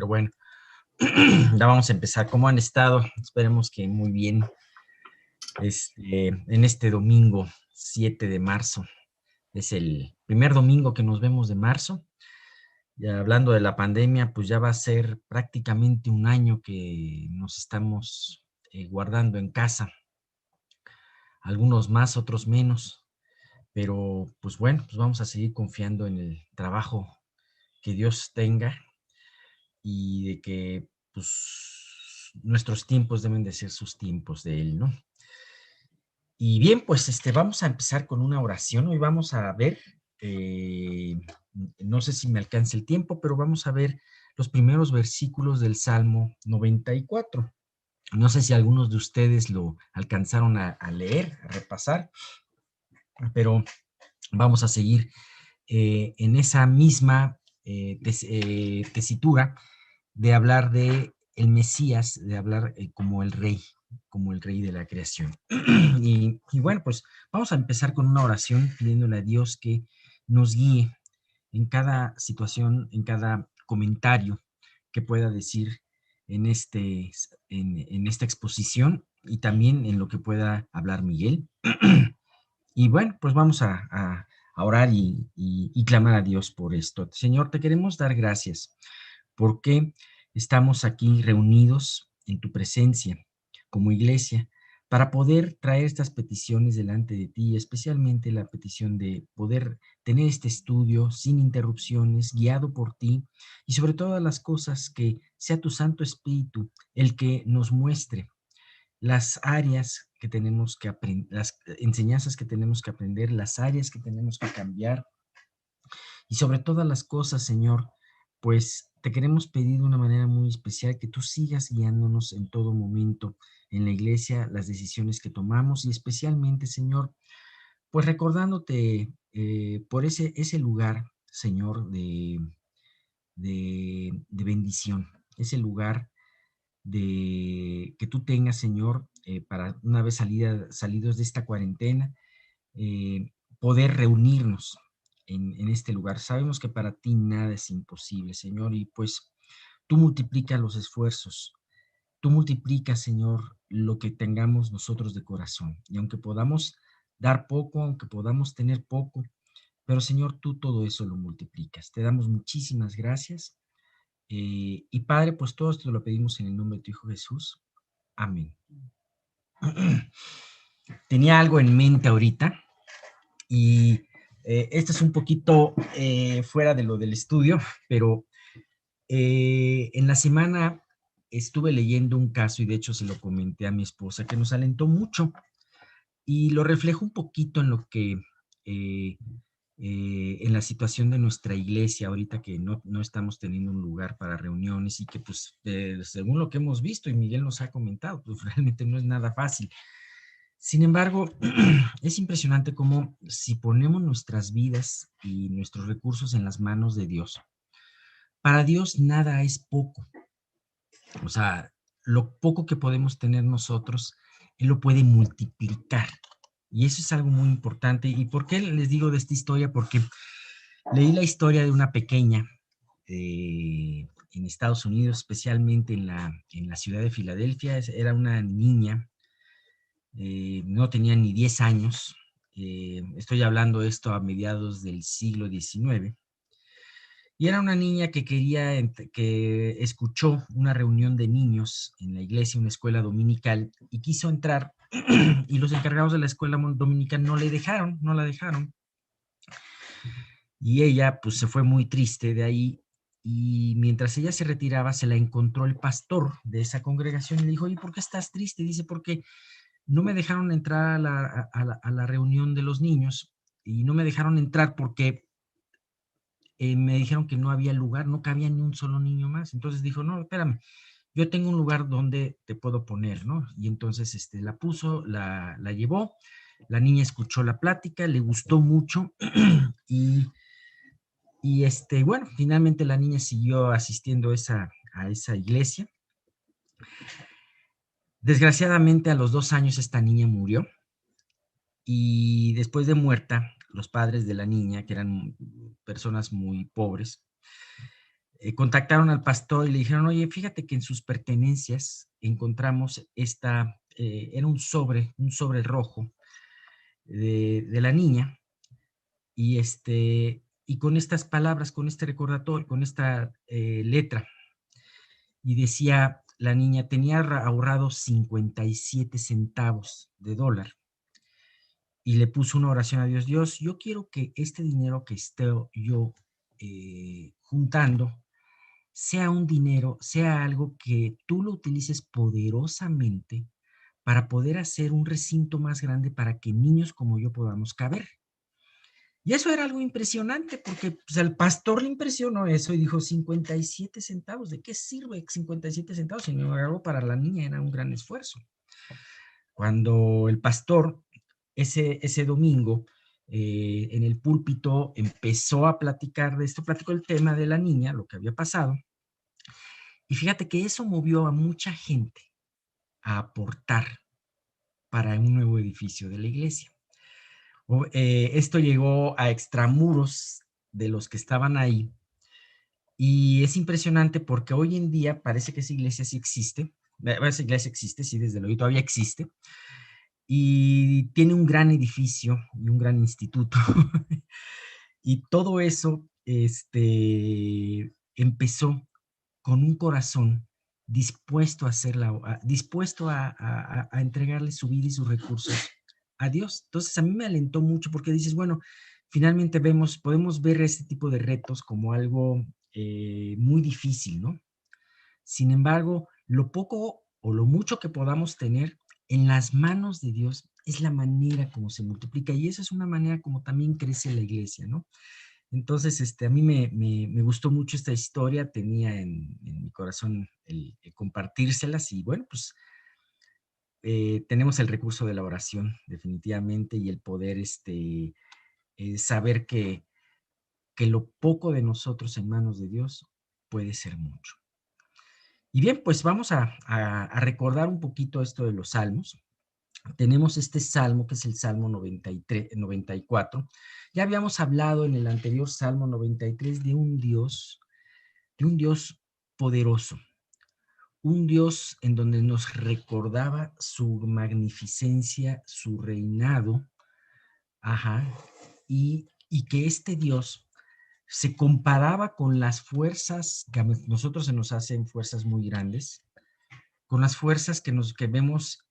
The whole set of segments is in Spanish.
Pero bueno, ya vamos a empezar. ¿Cómo han estado? Esperemos que muy bien. En este domingo 7 de marzo. Es el primer domingo que nos vemos de marzo. Ya hablando de la pandemia, pues ya va a ser prácticamente un año que nos estamos guardando en casa. Algunos más, otros menos. Pero pues bueno, pues vamos a seguir confiando en el trabajo que Dios tenga y de que pues nuestros tiempos deben de ser sus tiempos de Él, ¿no? Y bien, pues vamos a empezar con una oración. Hoy vamos a ver, no sé si me alcance el tiempo, pero vamos a ver los primeros versículos del Salmo 94. No sé si algunos de ustedes lo alcanzaron a leer, a repasar, pero vamos a seguir en esa misma tesitura de hablar de el Mesías, de hablar como el rey de la creación. Y bueno, pues vamos a empezar con una oración pidiéndole a Dios que nos guíe en cada situación, en cada comentario que pueda decir en, en esta exposición y también en lo que pueda hablar Miguel. Y bueno, pues vamos a orar y clamar a Dios por esto. Señor, te queremos dar gracias porque estamos aquí reunidos en tu presencia como iglesia para poder traer estas peticiones delante de ti, especialmente la petición de poder tener este estudio sin interrupciones, guiado por ti, y sobre todas las cosas que sea tu Santo Espíritu el que nos muestre las áreas que tenemos que aprender, las enseñanzas que tenemos que aprender, las áreas que tenemos que cambiar, y sobre todas las cosas, Señor, pues te queremos pedir de una manera muy especial que tú sigas guiándonos en todo momento en la iglesia, las decisiones que tomamos y especialmente, Señor, pues recordándote por ese lugar, Señor, de bendición, ese lugar de que tú tengas, Señor, para una vez salidos de esta cuarentena, poder reunirnos en este lugar. Sabemos que para ti nada es imposible, Señor, y pues tú multiplicas los esfuerzos, tú multiplicas, Señor, lo que tengamos nosotros de corazón. Y aunque podamos dar poco, aunque podamos tener poco, pero Señor, tú todo eso lo multiplicas. Te damos muchísimas gracias. Y Padre, pues todo esto lo pedimos en el nombre de tu Hijo Jesús. Amén. Tenía algo en mente ahorita y esto es un poquito fuera de lo del estudio, pero en la semana estuve leyendo un caso y de hecho se lo comenté a mi esposa que nos alentó mucho y lo reflejo un poquito en lo que, eh, en la situación de nuestra iglesia ahorita que no estamos teniendo un lugar para reuniones y que pues según lo que hemos visto y Miguel nos ha comentado, pues realmente no es nada fácil. Sin embargo, es impresionante cómo si ponemos nuestras vidas y nuestros recursos en las manos de Dios, para Dios nada es poco. O sea, lo poco que podemos tener nosotros, Él lo puede multiplicar. Y eso es algo muy importante. ¿Y por qué les digo de esta historia? Porque leí la historia de una pequeña en Estados Unidos, especialmente en la ciudad de Filadelfia. Era una niña, no tenía ni 10 años. Estoy hablando de esto a mediados del siglo XIX. Y era una niña que que escuchó una reunión de niños en la iglesia, una escuela dominical, y quiso entrar, y los encargados de la escuela dominical no le dejaron, no la dejaron. Y ella, pues, se fue muy triste de ahí, y mientras ella se retiraba, se la encontró el pastor de esa congregación y le dijo: oye, ¿por qué estás triste? Dice, porque no me dejaron entrar a la reunión de los niños, y no me dejaron entrar porque me dijeron que no había lugar, no cabía ni un solo niño más. Entonces dijo, no, espérame, yo tengo un lugar donde te puedo poner, ¿no? Y entonces la puso, la llevó, la niña escuchó la plática, le gustó mucho y, bueno, finalmente la niña siguió asistiendo a esa iglesia. Desgraciadamente a los 2 años esta niña murió y después de muerta, los padres de la niña, que eran personas muy pobres, contactaron al pastor y le dijeron, oye, fíjate que en sus pertenencias encontramos era un sobre rojo de la niña, y con estas palabras, con este recordatorio, con esta letra, y decía, la niña tenía ahorrado 57 centavos de dólar, y le puso una oración a Dios, Dios, yo quiero que este dinero que esté yo juntando, sea un dinero, sea algo que tú lo utilices poderosamente para poder hacer un recinto más grande para que niños como yo podamos caber. Y eso era algo impresionante porque pues, al pastor le impresionó eso y dijo 57 centavos. ¿De qué sirve 57 centavos? Sin embargo, para la niña era un gran esfuerzo. Cuando el pastor ese domingo en el púlpito empezó a platicar de esto, platicó el tema de la niña, lo que había pasado, y fíjate que eso movió a mucha gente a aportar para un nuevo edificio de la iglesia. Esto llegó a extramuros de los que estaban ahí, y es impresionante porque hoy en día parece que esa iglesia sí existe, esa iglesia existe, sí, desde luego todavía existe, y tiene un gran edificio y un gran instituto. Y todo eso empezó con un corazón dispuesto a dispuesto a entregarle su vida y sus recursos a Dios. Entonces a mí me alentó mucho porque dices, bueno, finalmente podemos ver este tipo de retos como algo muy difícil, ¿no? Sin embargo, lo poco o lo mucho que podamos tener en las manos de Dios es la manera como se multiplica, y esa es una manera como también crece la iglesia, ¿no? Entonces, a mí me gustó mucho esta historia, tenía en mi corazón el compartírselas, y bueno, pues tenemos el recurso de la oración definitivamente, y el poder saber que lo poco de nosotros en manos de Dios puede ser mucho. Y bien, pues vamos a recordar un poquito esto de los salmos. Tenemos este salmo que es el Salmo 93, 94. Ya habíamos hablado en el anterior Salmo 93 de un Dios poderoso, un Dios en donde nos recordaba su magnificencia, su reinado, ajá, y que este Dios se comparaba con las fuerzas que a nosotros se nos hacen fuerzas muy grandes, con las fuerzas que vemos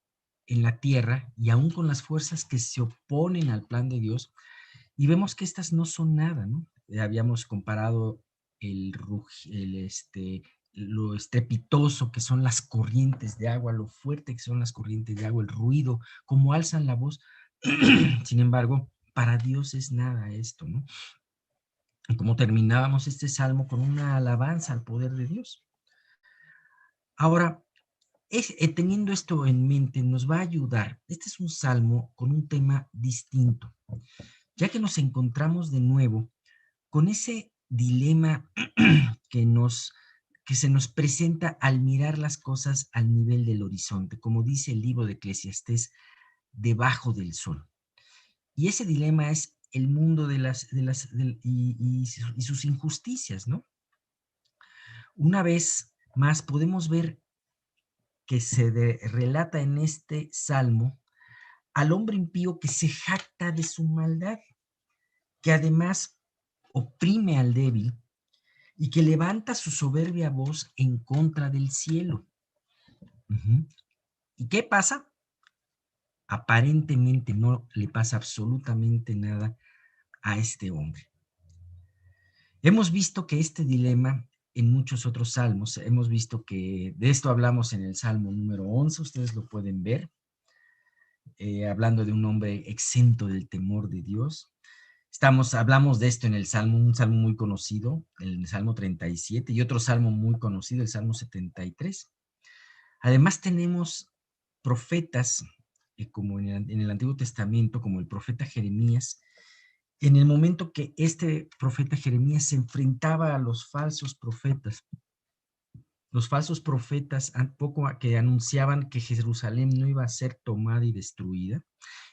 en la tierra y aún con las fuerzas que se oponen al plan de Dios, y vemos que estas no son nada, ¿no? Habíamos comparado lo estrepitoso que son las corrientes de agua, lo fuerte que son las corrientes de agua, el ruido, cómo alzan la voz. Sin embargo, para Dios es nada esto, ¿no? Y como terminábamos este salmo con una alabanza al poder de Dios. Ahora, teniendo esto en mente, nos va a ayudar. Este es un salmo con un tema distinto, ya que nos encontramos de nuevo con ese dilema que, que se nos presenta al mirar las cosas al nivel del horizonte, como dice el libro de Eclesiastés, debajo del sol. Y ese dilema es el mundo y sus injusticias, ¿no? Una vez más podemos ver que relata en este salmo al hombre impío que se jacta de su maldad, que además oprime al débil y que levanta su soberbia voz en contra del cielo. ¿Y qué pasa? Aparentemente no le pasa absolutamente nada a este hombre. Hemos visto que este dilema en muchos otros salmos, hemos visto que de esto hablamos en el Salmo número 11, ustedes lo pueden ver, hablando de un hombre exento del temor de Dios. Hablamos de esto en el Salmo, un salmo muy conocido, el Salmo 37, y otro salmo muy conocido, el Salmo 73. Además tenemos profetas, como en el Antiguo Testamento, como el profeta Jeremías. En el momento que este profeta Jeremías se enfrentaba a los falsos profetas que anunciaban que Jerusalén no iba a ser tomada y destruida,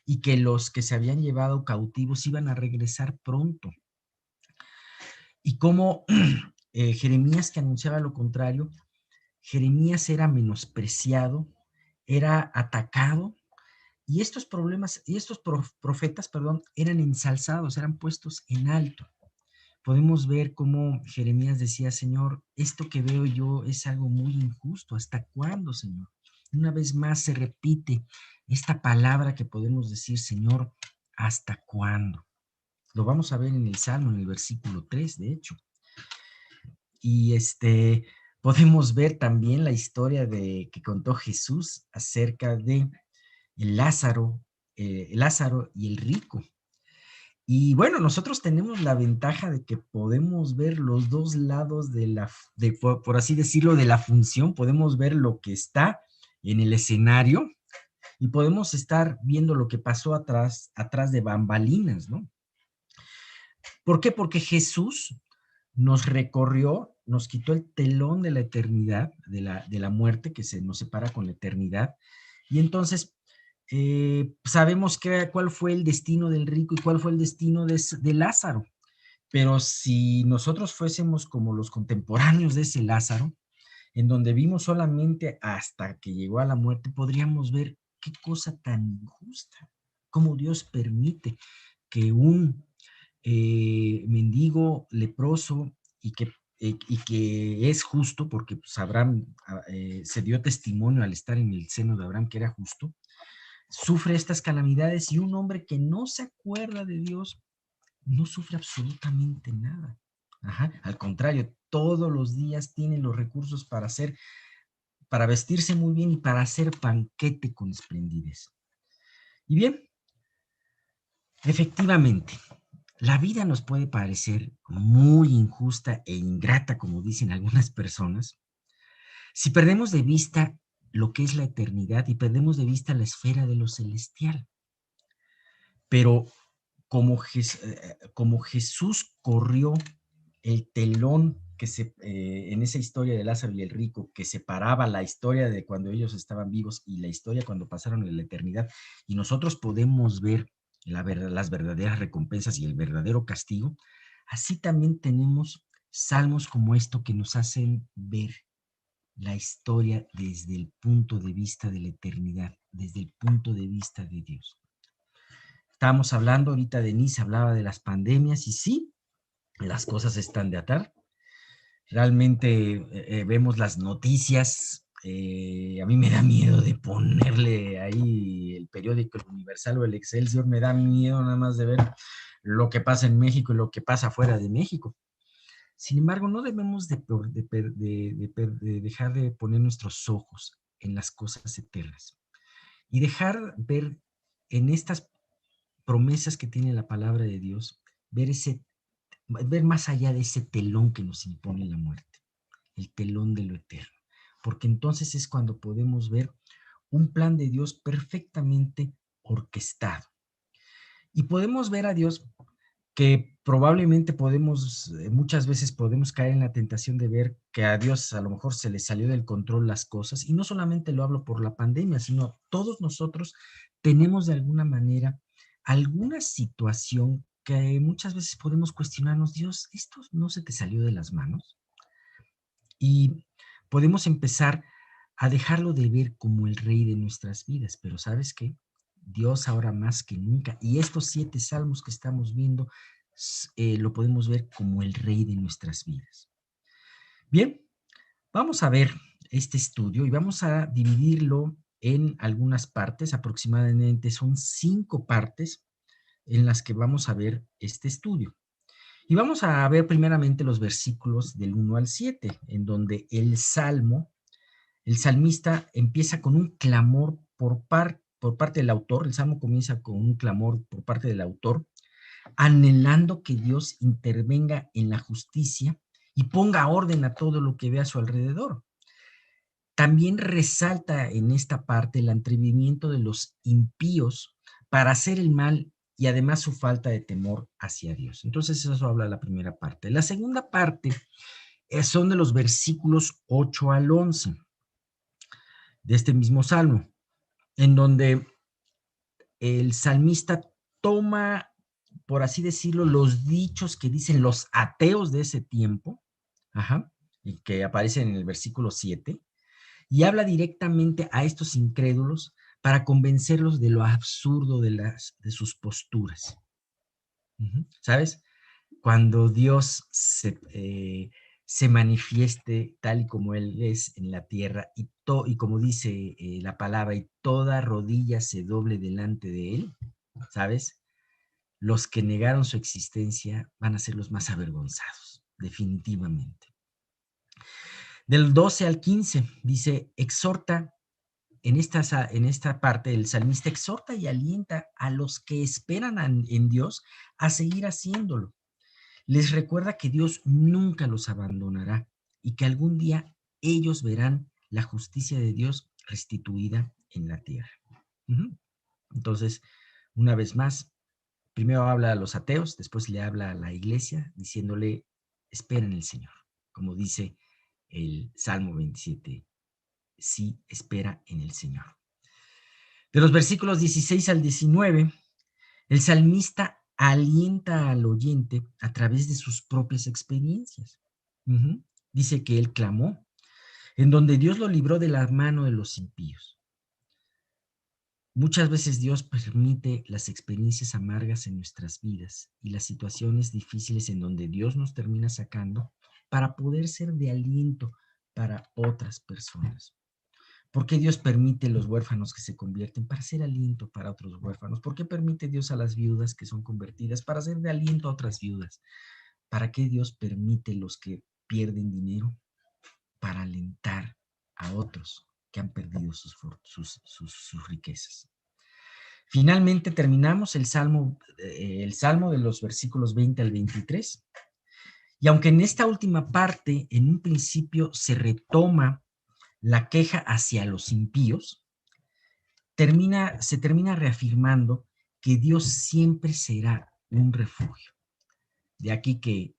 y que los que se habían llevado cautivos iban a regresar pronto. Y cómo Jeremías, que anunciaba lo contrario, Jeremías era menospreciado, era atacado, y estos problemas, y estos profetas, perdón, eran ensalzados, eran puestos en alto. Podemos ver cómo Jeremías decía: Señor, esto que veo yo es algo muy injusto. ¿Hasta cuándo, Señor? Una vez más se repite esta palabra que podemos decir: Señor, ¿hasta cuándo? Lo vamos a ver en el Salmo, en el versículo 3, de hecho. Y podemos ver también la historia que contó Jesús acerca de Lázaro y el rico. Y bueno, nosotros tenemos la ventaja de que podemos ver los dos lados por así decirlo, de la función. Podemos ver lo que está en el escenario y podemos estar viendo lo que pasó atrás de bambalinas, ¿no? ¿Por qué? Porque Jesús nos recorrió, nos quitó el telón de la eternidad, de la muerte que nos separa con la eternidad. Y entonces sabemos cuál fue el destino del rico y cuál fue el destino de Lázaro. Pero si nosotros fuésemos como los contemporáneos de ese Lázaro, en donde vimos solamente hasta que llegó a la muerte, podríamos ver qué cosa tan injusta, cómo Dios permite que un mendigo leproso y que es justo, porque pues, Abraham se dio testimonio al estar en el seno de Abraham que era justo, sufre estas calamidades, y un hombre que no se acuerda de Dios no sufre absolutamente nada. Ajá, al contrario, todos los días tiene los recursos para vestirse muy bien y para hacer banquete con esplendidez. Y bien, efectivamente, la vida nos puede parecer muy injusta e ingrata, como dicen algunas personas, si perdemos de vista lo que es la eternidad y perdemos de vista la esfera de lo celestial. Pero como Jesús corrió el telón en esa historia de Lázaro y el rico, que separaba la historia de cuando ellos estaban vivos y la historia cuando pasaron en la eternidad, y nosotros podemos ver las verdaderas recompensas y el verdadero castigo, así también tenemos salmos como esto que nos hacen ver la historia desde el punto de vista de la eternidad, desde el punto de vista de Dios. Estábamos hablando ahorita, Denise hablaba de las pandemias, y sí, las cosas están de atar. Realmente vemos las noticias. A mí me da miedo de ponerle ahí el periódico, el Universal o el Excelsior. Me da miedo nada más de ver lo que pasa en México y lo que pasa fuera de México. Sin embargo, no debemos de dejar de poner nuestros ojos en las cosas eternas y dejar ver en estas promesas que tiene la palabra de Dios, ver más allá de ese telón que nos impone la muerte, el telón de lo eterno, porque entonces es cuando podemos ver un plan de Dios perfectamente orquestado. Y podemos ver a Dios que probablemente muchas veces podemos caer en la tentación de ver que a Dios a lo mejor se le salió del control las cosas, y no solamente lo hablo por la pandemia, sino todos nosotros tenemos de alguna manera alguna situación que muchas veces podemos cuestionarnos: Dios, ¿esto no se te salió de las manos? Y podemos empezar a dejarlo de ver como el rey de nuestras vidas, pero ¿sabes qué? Dios ahora más que nunca, y estos 7 salmos que estamos viendo, lo podemos ver como el rey de nuestras vidas. Bien, vamos a ver este estudio y vamos a dividirlo en algunas partes. Aproximadamente son 5 partes en las que vamos a ver este estudio. Y vamos a ver primeramente los versículos del 1 al 7, en donde el salmista empieza con un clamor por parte del autor. El salmo comienza con un clamor por parte del autor, anhelando que Dios intervenga en la justicia y ponga orden a todo lo que ve a su alrededor. También resalta en esta parte el atrevimiento de los impíos para hacer el mal, y además su falta de temor hacia Dios. Entonces eso habla la primera parte. La segunda parte son de los versículos 8 al 11 de este mismo salmo, en donde el salmista toma, por así decirlo, los dichos que dicen los ateos de ese tiempo, ajá, y que aparece en el versículo 7, y habla directamente a estos incrédulos para convencerlos de lo absurdo de sus posturas. ¿Sabes? Cuando Dios se manifieste tal y como Él es en la tierra y como dice la palabra, y toda rodilla se doble delante de Él, ¿sabes? Los que negaron su existencia van a ser los más avergonzados, definitivamente. Del 12 al 15 dice, exhorta, en esta parte el salmista exhorta y alienta a los que esperan en Dios a seguir haciéndolo. Les recuerda que Dios nunca los abandonará y que algún día ellos verán la justicia de Dios restituida en la tierra. Entonces, una vez más, primero habla a los ateos, después le habla a la iglesia diciéndole, espera en el Señor, como dice el Salmo 27, sí, espera en el Señor. De los versículos 16 al 19, el salmista alienta al oyente a través de sus propias experiencias. Dice que él clamó, en donde Dios lo libró de la mano de los impíos. Muchas veces Dios permite las experiencias amargas en nuestras vidas y las situaciones difíciles en donde Dios nos termina sacando para poder ser de aliento para otras personas. ¿Por qué Dios permite los huérfanos que se convierten para ser aliento para otros huérfanos? ¿Por qué permite Dios a las viudas que son convertidas para ser de aliento a otras viudas? ¿Para qué Dios permite los que pierden dinero? Para alentar a otros que han perdido sus riquezas. Finalmente terminamos el salmo de los versículos 20 al 23. Y aunque en esta última parte, en un principio, se retoma la queja hacia los impíos, se termina reafirmando que Dios siempre será un refugio. De aquí que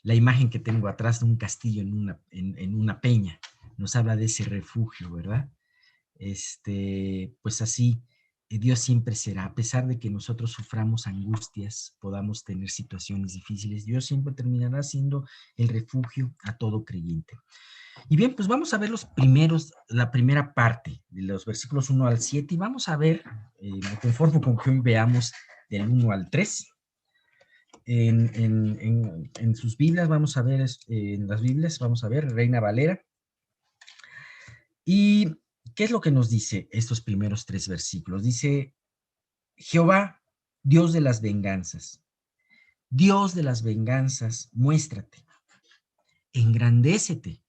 la imagen que tengo atrás de un castillo en una peña nos habla de ese refugio, ¿verdad? Pues así, Dios siempre será, a pesar de que nosotros suframos angustias, podamos tener situaciones difíciles, Dios siempre terminará siendo el refugio a todo creyente. Y bien, pues vamos a ver la primera parte de los versículos 1 al 7 y vamos a ver, me conformo con que hoy veamos del 1 al 3. En sus Biblias vamos a ver, en las Biblias vamos a ver Reina Valera. ¿Y qué es lo que nos dice estos primeros 3 versículos? Dice, Jehová, Dios de las venganzas, Dios de las venganzas, muéstrate, engrandécete,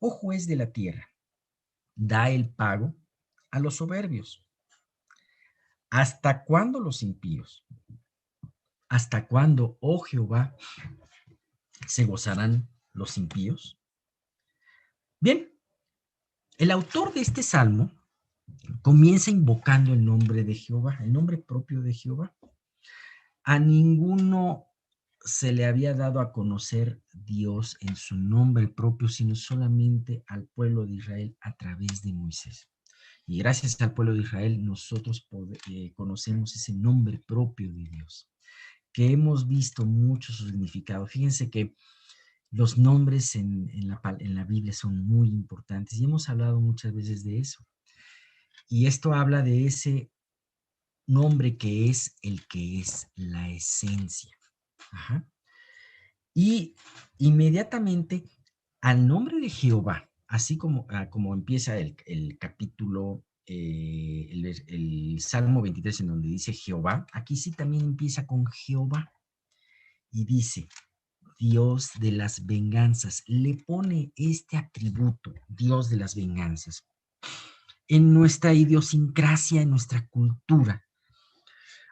oh juez de la tierra, da el pago a los soberbios. ¿Hasta cuándo los impíos? ¿Hasta cuándo, oh Jehová, se gozarán los impíos? Bien, el autor de este salmo comienza invocando el nombre de Jehová, el nombre propio de Jehová. A ninguno se le había dado a conocer Dios en su nombre propio, sino solamente al pueblo de Israel a través de Moisés. Y gracias al pueblo de Israel nosotros conocemos ese nombre propio de Dios, que hemos visto mucho su significado. Fíjense que los nombres en la Biblia son muy importantes y hemos hablado muchas veces de eso. Y esto habla de ese nombre que es la esencia. Ajá. Y inmediatamente al nombre de Jehová, así como empieza el capítulo, el Salmo 23 en donde dice Jehová, aquí sí también empieza con Jehová y dice, Dios de las venganzas, le pone este atributo, Dios de las venganzas. En nuestra idiosincrasia, en nuestra cultura,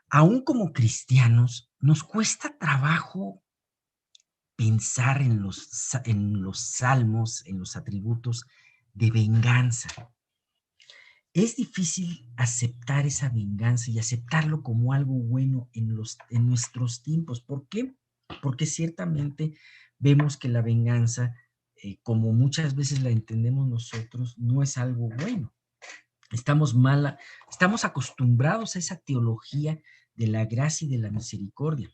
aún como cristianos, nos cuesta trabajo pensar en los salmos, en los atributos de venganza. Es difícil aceptar esa venganza y aceptarlo como algo bueno en nuestros tiempos. ¿Por qué? Porque ciertamente vemos que la venganza, como muchas veces la entendemos nosotros, no es algo bueno. Estamos acostumbrados a esa teología de la gracia y de la misericordia.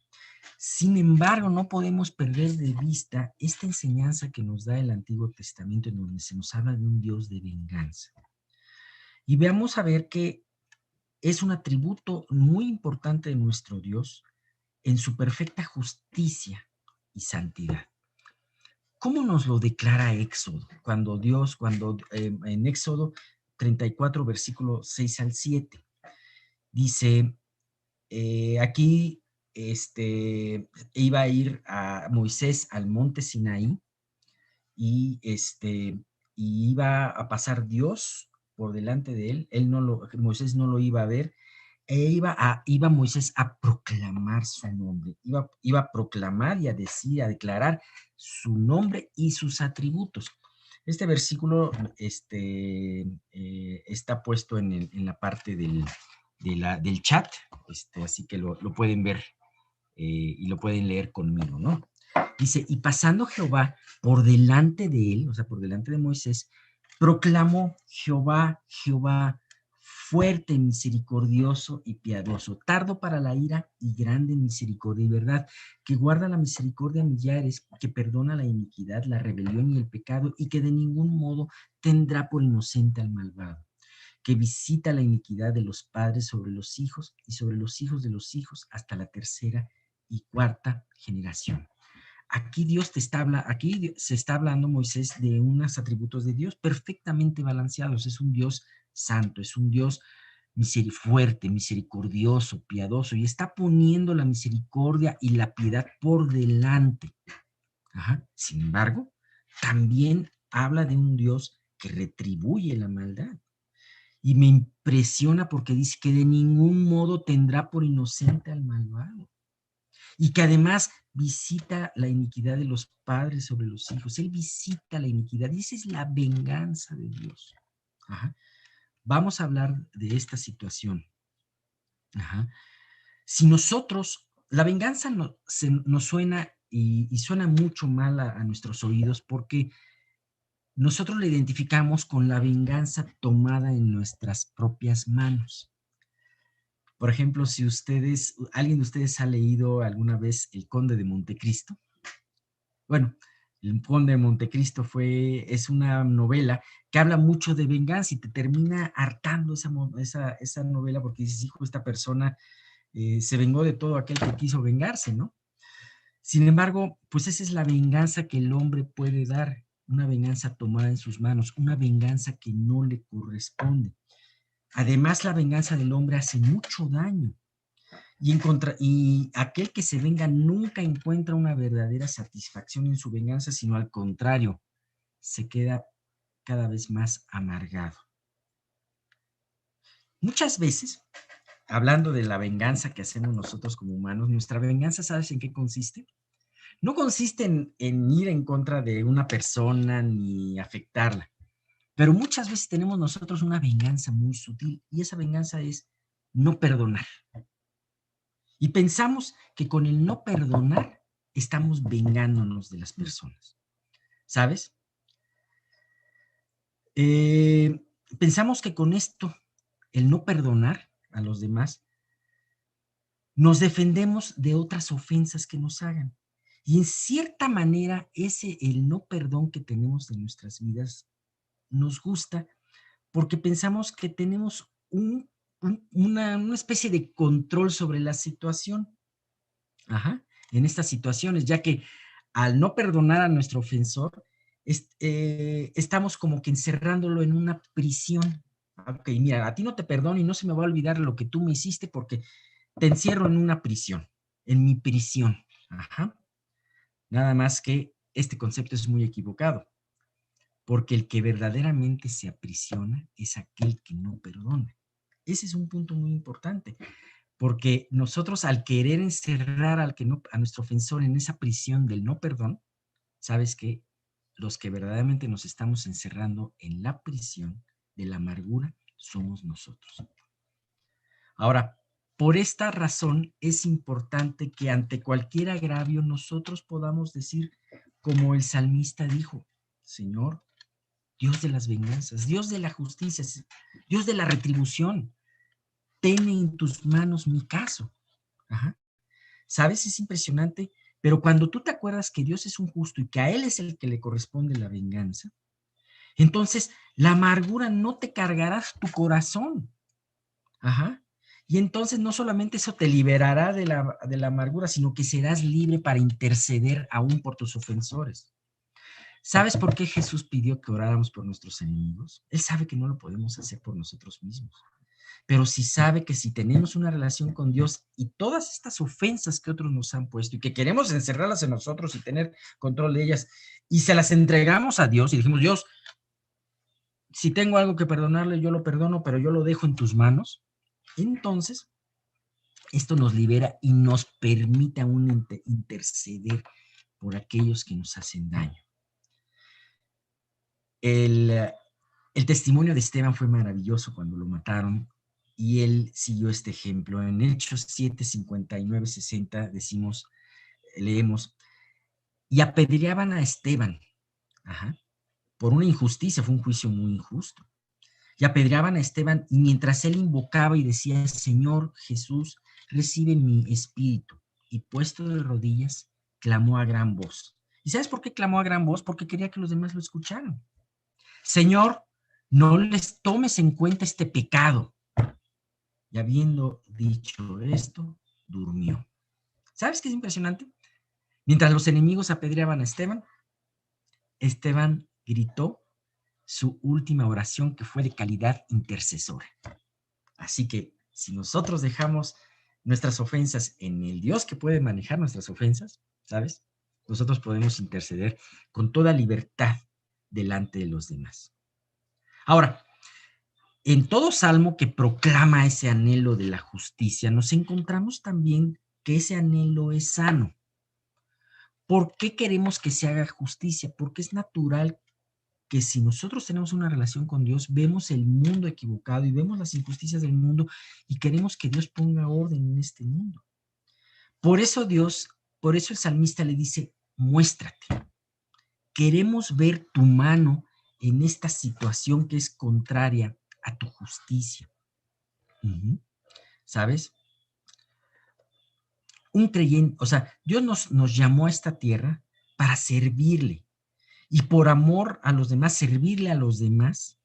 Sin embargo, no podemos perder de vista esta enseñanza que nos da el Antiguo Testamento, en donde se nos habla de un Dios de venganza. Y veamos a ver que es un atributo muy importante de nuestro Dios en su perfecta justicia y santidad. ¿Cómo nos lo declara Éxodo? En Éxodo 34, versículo 6 al 7, dice, aquí iba a ir a Moisés al monte Sinaí y, y iba a pasar Dios por delante de él Moisés no lo iba a ver, iba Moisés a proclamar su nombre, iba a proclamar y a decir, a declarar su nombre y sus atributos. Este versículo está puesto en la parte del chat, así que lo pueden ver y lo pueden leer conmigo, ¿no? Dice, y pasando Jehová por delante de él, o sea, por delante de Moisés, proclamó Jehová, Jehová, fuerte, misericordioso y piadoso, tardo para la ira y grande en misericordia y verdad, que guarda la misericordia a millares, que perdona la iniquidad, la rebelión y el pecado, y que de ningún modo tendrá por inocente al malvado, que visita la iniquidad de los padres sobre los hijos y sobre los hijos de los hijos hasta la tercera y cuarta generación. Aquí se está hablando, Moisés, de unos atributos de Dios perfectamente balanceados. Es un Dios santo, es un Dios fuerte, misericordioso, piadoso, y está poniendo la misericordia y la piedad por delante. Ajá. Sin embargo, también habla de un Dios que retribuye la maldad. Y me impresiona porque dice que de ningún modo tendrá por inocente al malvado. Y que además visita la iniquidad de los padres sobre los hijos. Él visita la iniquidad y esa es la venganza de Dios. Ajá. Vamos a hablar de esta situación. Ajá. Si nosotros, la venganza nos suena y suena mucho mal a nuestros oídos porque nosotros la identificamos con la venganza tomada en nuestras propias manos. Por ejemplo, si alguien de ustedes ha leído alguna vez El Conde de Montecristo, bueno, El Conde de Montecristo es una novela que habla mucho de venganza y te termina hartando esa novela porque dices, hijo, esta persona se vengó de todo aquel que quiso vengarse, ¿no? Sin embargo, pues esa es la venganza que el hombre puede dar, una venganza tomada en sus manos, una venganza que no le corresponde. Además, la venganza del hombre hace mucho daño. Y aquel que se venga nunca encuentra una verdadera satisfacción en su venganza, sino al contrario, se queda cada vez más amargado. Muchas veces, hablando de la venganza que hacemos nosotros como humanos, nuestra venganza, ¿sabes en qué consiste? No consiste en ir en contra de una persona ni afectarla, pero muchas veces tenemos nosotros una venganza muy sutil y esa venganza es no perdonar. Y pensamos que con el no perdonar estamos vengándonos de las personas, ¿sabes? Pensamos que con esto, el no perdonar a los demás, nos defendemos de otras ofensas que nos hagan. Y en cierta manera, el no perdón que tenemos en nuestras vidas nos gusta porque pensamos que tenemos una especie de control sobre la situación. Ajá, en estas situaciones, ya que al no perdonar a nuestro ofensor, estamos como que encerrándolo en una prisión. Ok, mira, a ti no te perdono y no se me va a olvidar lo que tú me hiciste porque te encierro en una prisión, en mi prisión. Ajá. Nada más que este concepto es muy equivocado, porque el que verdaderamente se aprisiona es aquel que no perdona. Ese es un punto muy importante. Porque nosotros al querer encerrar a nuestro ofensor en esa prisión del no perdón, sabes que los que verdaderamente nos estamos encerrando en la prisión de la amargura somos nosotros. Ahora, por esta razón es importante que ante cualquier agravio nosotros podamos decir, como el salmista dijo, Señor, Dios de las venganzas, Dios de la justicia, Dios de la retribución, ten en tus manos mi caso. Ajá. ¿Sabes? Es impresionante, pero cuando tú te acuerdas que Dios es un justo y que a Él es el que le corresponde la venganza, entonces la amargura no te cargará tu corazón. Ajá. Y entonces no solamente eso te liberará de la amargura, sino que serás libre para interceder aún por tus ofensores. ¿Sabes por qué Jesús pidió que oráramos por nuestros enemigos? Él sabe que no lo podemos hacer por nosotros mismos, pero sí sabe que si tenemos una relación con Dios y todas estas ofensas que otros nos han puesto y que queremos encerrarlas en nosotros y tener control de ellas y se las entregamos a Dios y dijimos, Dios, si tengo algo que perdonarle, yo lo perdono, pero yo lo dejo en tus manos, entonces esto nos libera y nos permite aún interceder por aquellos que nos hacen daño. El, el testimonio de Esteban fue maravilloso cuando lo mataron y él siguió este ejemplo. En Hechos 7, 59, 60 decimos, leemos, y apedreaban a Esteban, ajá, por una injusticia, fue un juicio muy injusto. Y apedreaban a Esteban y mientras él invocaba y decía, Señor Jesús, recibe mi espíritu. Y puesto de rodillas, clamó a gran voz. ¿Y sabes por qué clamó a gran voz? Porque quería que los demás lo escucharan. Señor, no les tomes en cuenta este pecado. Y habiendo dicho esto, durmió. ¿Sabes qué es impresionante? Mientras los enemigos apedreaban a Esteban, Esteban gritó su última oración que fue de calidad intercesora. Así que si nosotros dejamos nuestras ofensas en el Dios que puede manejar nuestras ofensas, ¿sabes? Nosotros podemos interceder con toda libertad delante de los demás. Ahora, en todo salmo que proclama ese anhelo de la justicia, nos encontramos también que ese anhelo es sano. ¿Por qué queremos que se haga justicia? Porque es natural que si nosotros tenemos una relación con Dios, vemos el mundo equivocado y vemos las injusticias del mundo y queremos que Dios ponga orden en este mundo. Por eso el salmista le dice, muéstrate. Queremos ver tu mano en esta situación que es contraria a tu justicia. ¿Sabes? Un creyente, o sea, Dios nos llamó a esta tierra para servirle y por amor a los demás, servirle a los demás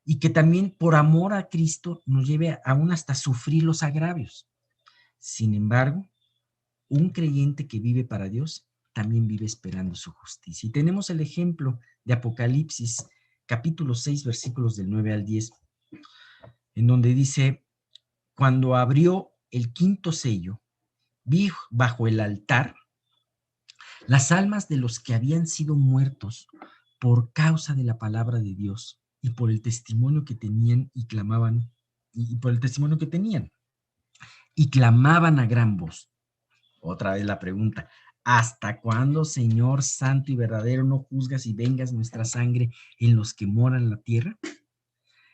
y que también por amor a Cristo nos lleve aún hasta sufrir los agravios. Sin embargo, un creyente que vive para Dios también vive esperando su justicia. Y tenemos el ejemplo de Apocalipsis, capítulo 6, versículos del 9 al 10, en donde dice, cuando abrió el quinto sello, vi bajo el altar las almas de los que habían sido muertos por causa de la palabra de Dios y por el testimonio que tenían y clamaban, y por el testimonio que tenían, y clamaban a gran voz. Otra vez la pregunta, ¿hasta cuándo, Señor santo y verdadero, no juzgas y vengas nuestra sangre en los que moran en la tierra?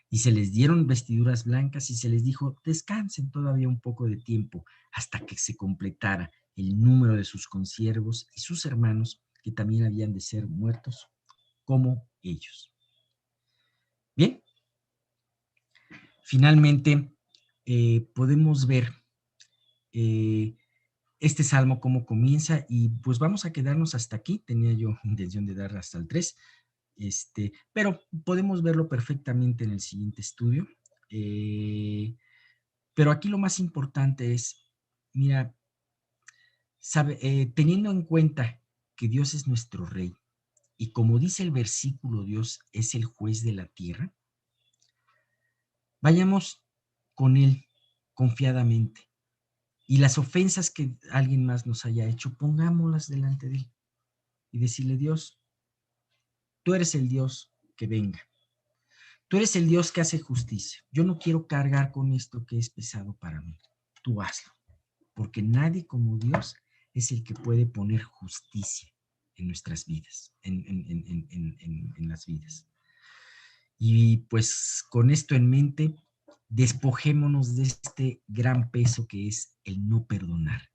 Y se les dieron vestiduras blancas y se les dijo, descansen todavía un poco de tiempo hasta que se completara el número de sus consiervos y sus hermanos que también habían de ser muertos como ellos. Bien, finalmente podemos ver este salmo cómo comienza y pues vamos a quedarnos hasta aquí. Tenía yo intención de dar hasta el 3, pero podemos verlo perfectamente en el siguiente estudio. Pero aquí lo más importante es, mira, teniendo en cuenta que Dios es nuestro rey y como dice el versículo, Dios es el juez de la tierra, vayamos con Él confiadamente y las ofensas que alguien más nos haya hecho, pongámoslas delante de Él y decirle, Dios, tú eres el Dios que venga. Tú eres el Dios que hace justicia. Yo no quiero cargar con esto que es pesado para mí. Tú hazlo. Porque nadie como Dios es el que puede poner justicia en nuestras vidas, en las vidas. Y pues con esto en mente, despojémonos de este gran peso que es el no perdonar.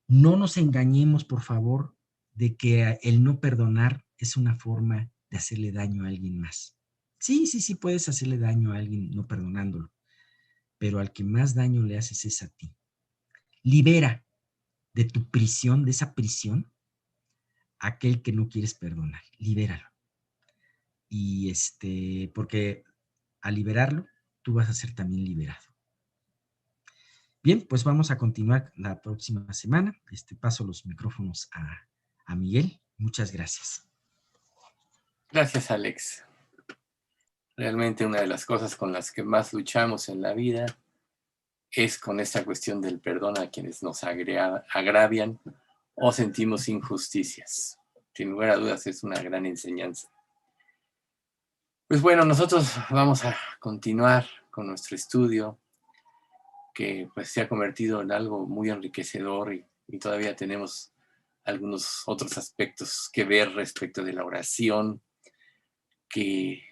No nos engañemos, por favor, de que el no perdonar es una forma de hacerle daño a alguien más. Sí, sí, sí puedes hacerle daño a alguien no perdonándolo, pero al que más daño le haces es a ti. Libera de tu prisión, de esa prisión, a aquel que no quieres perdonar. Libéralo. Y porque al liberarlo, tú vas a ser también liberado. Bien, pues vamos a continuar la próxima semana. Paso los micrófonos a Miguel. Muchas gracias. Gracias, Alex. Realmente una de las cosas con las que más luchamos en la vida es con esta cuestión del perdón a quienes nos agravian o sentimos injusticias. Sin lugar a dudas es una gran enseñanza. Pues bueno, nosotros vamos a continuar con nuestro estudio, que pues se ha convertido en algo muy enriquecedor y todavía tenemos algunos otros aspectos que ver respecto de la oración que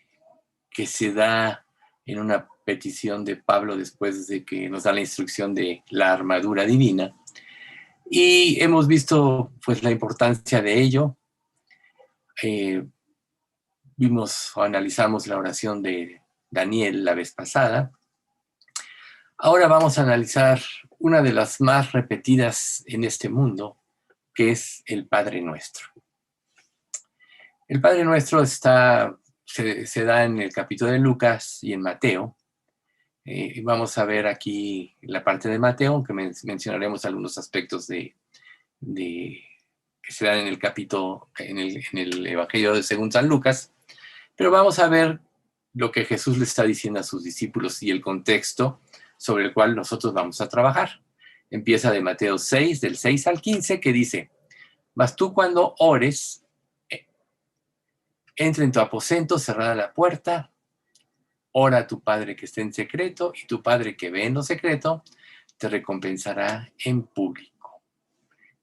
se da en una petición de Pablo después de que nos da la instrucción de la armadura divina. Y hemos visto pues la importancia de ello. Vimos o analizamos la oración de Daniel la vez pasada. Ahora vamos a analizar una de las más repetidas en este mundo, que es el Padre Nuestro. El Padre Nuestro se da en el capítulo de Lucas y en Mateo. Vamos a ver aquí la parte de Mateo, aunque mencionaremos algunos aspectos que se dan en el capítulo, en el Evangelio de según San Lucas. Pero vamos a ver lo que Jesús le está diciendo a sus discípulos y el contexto sobre el cual nosotros vamos a trabajar. Empieza de Mateo 6, del 6 al 15, que dice: mas tú cuando ores, entra en tu aposento, cerrada la puerta, ora a tu Padre que está en secreto, y tu Padre que ve en lo secreto te recompensará en público.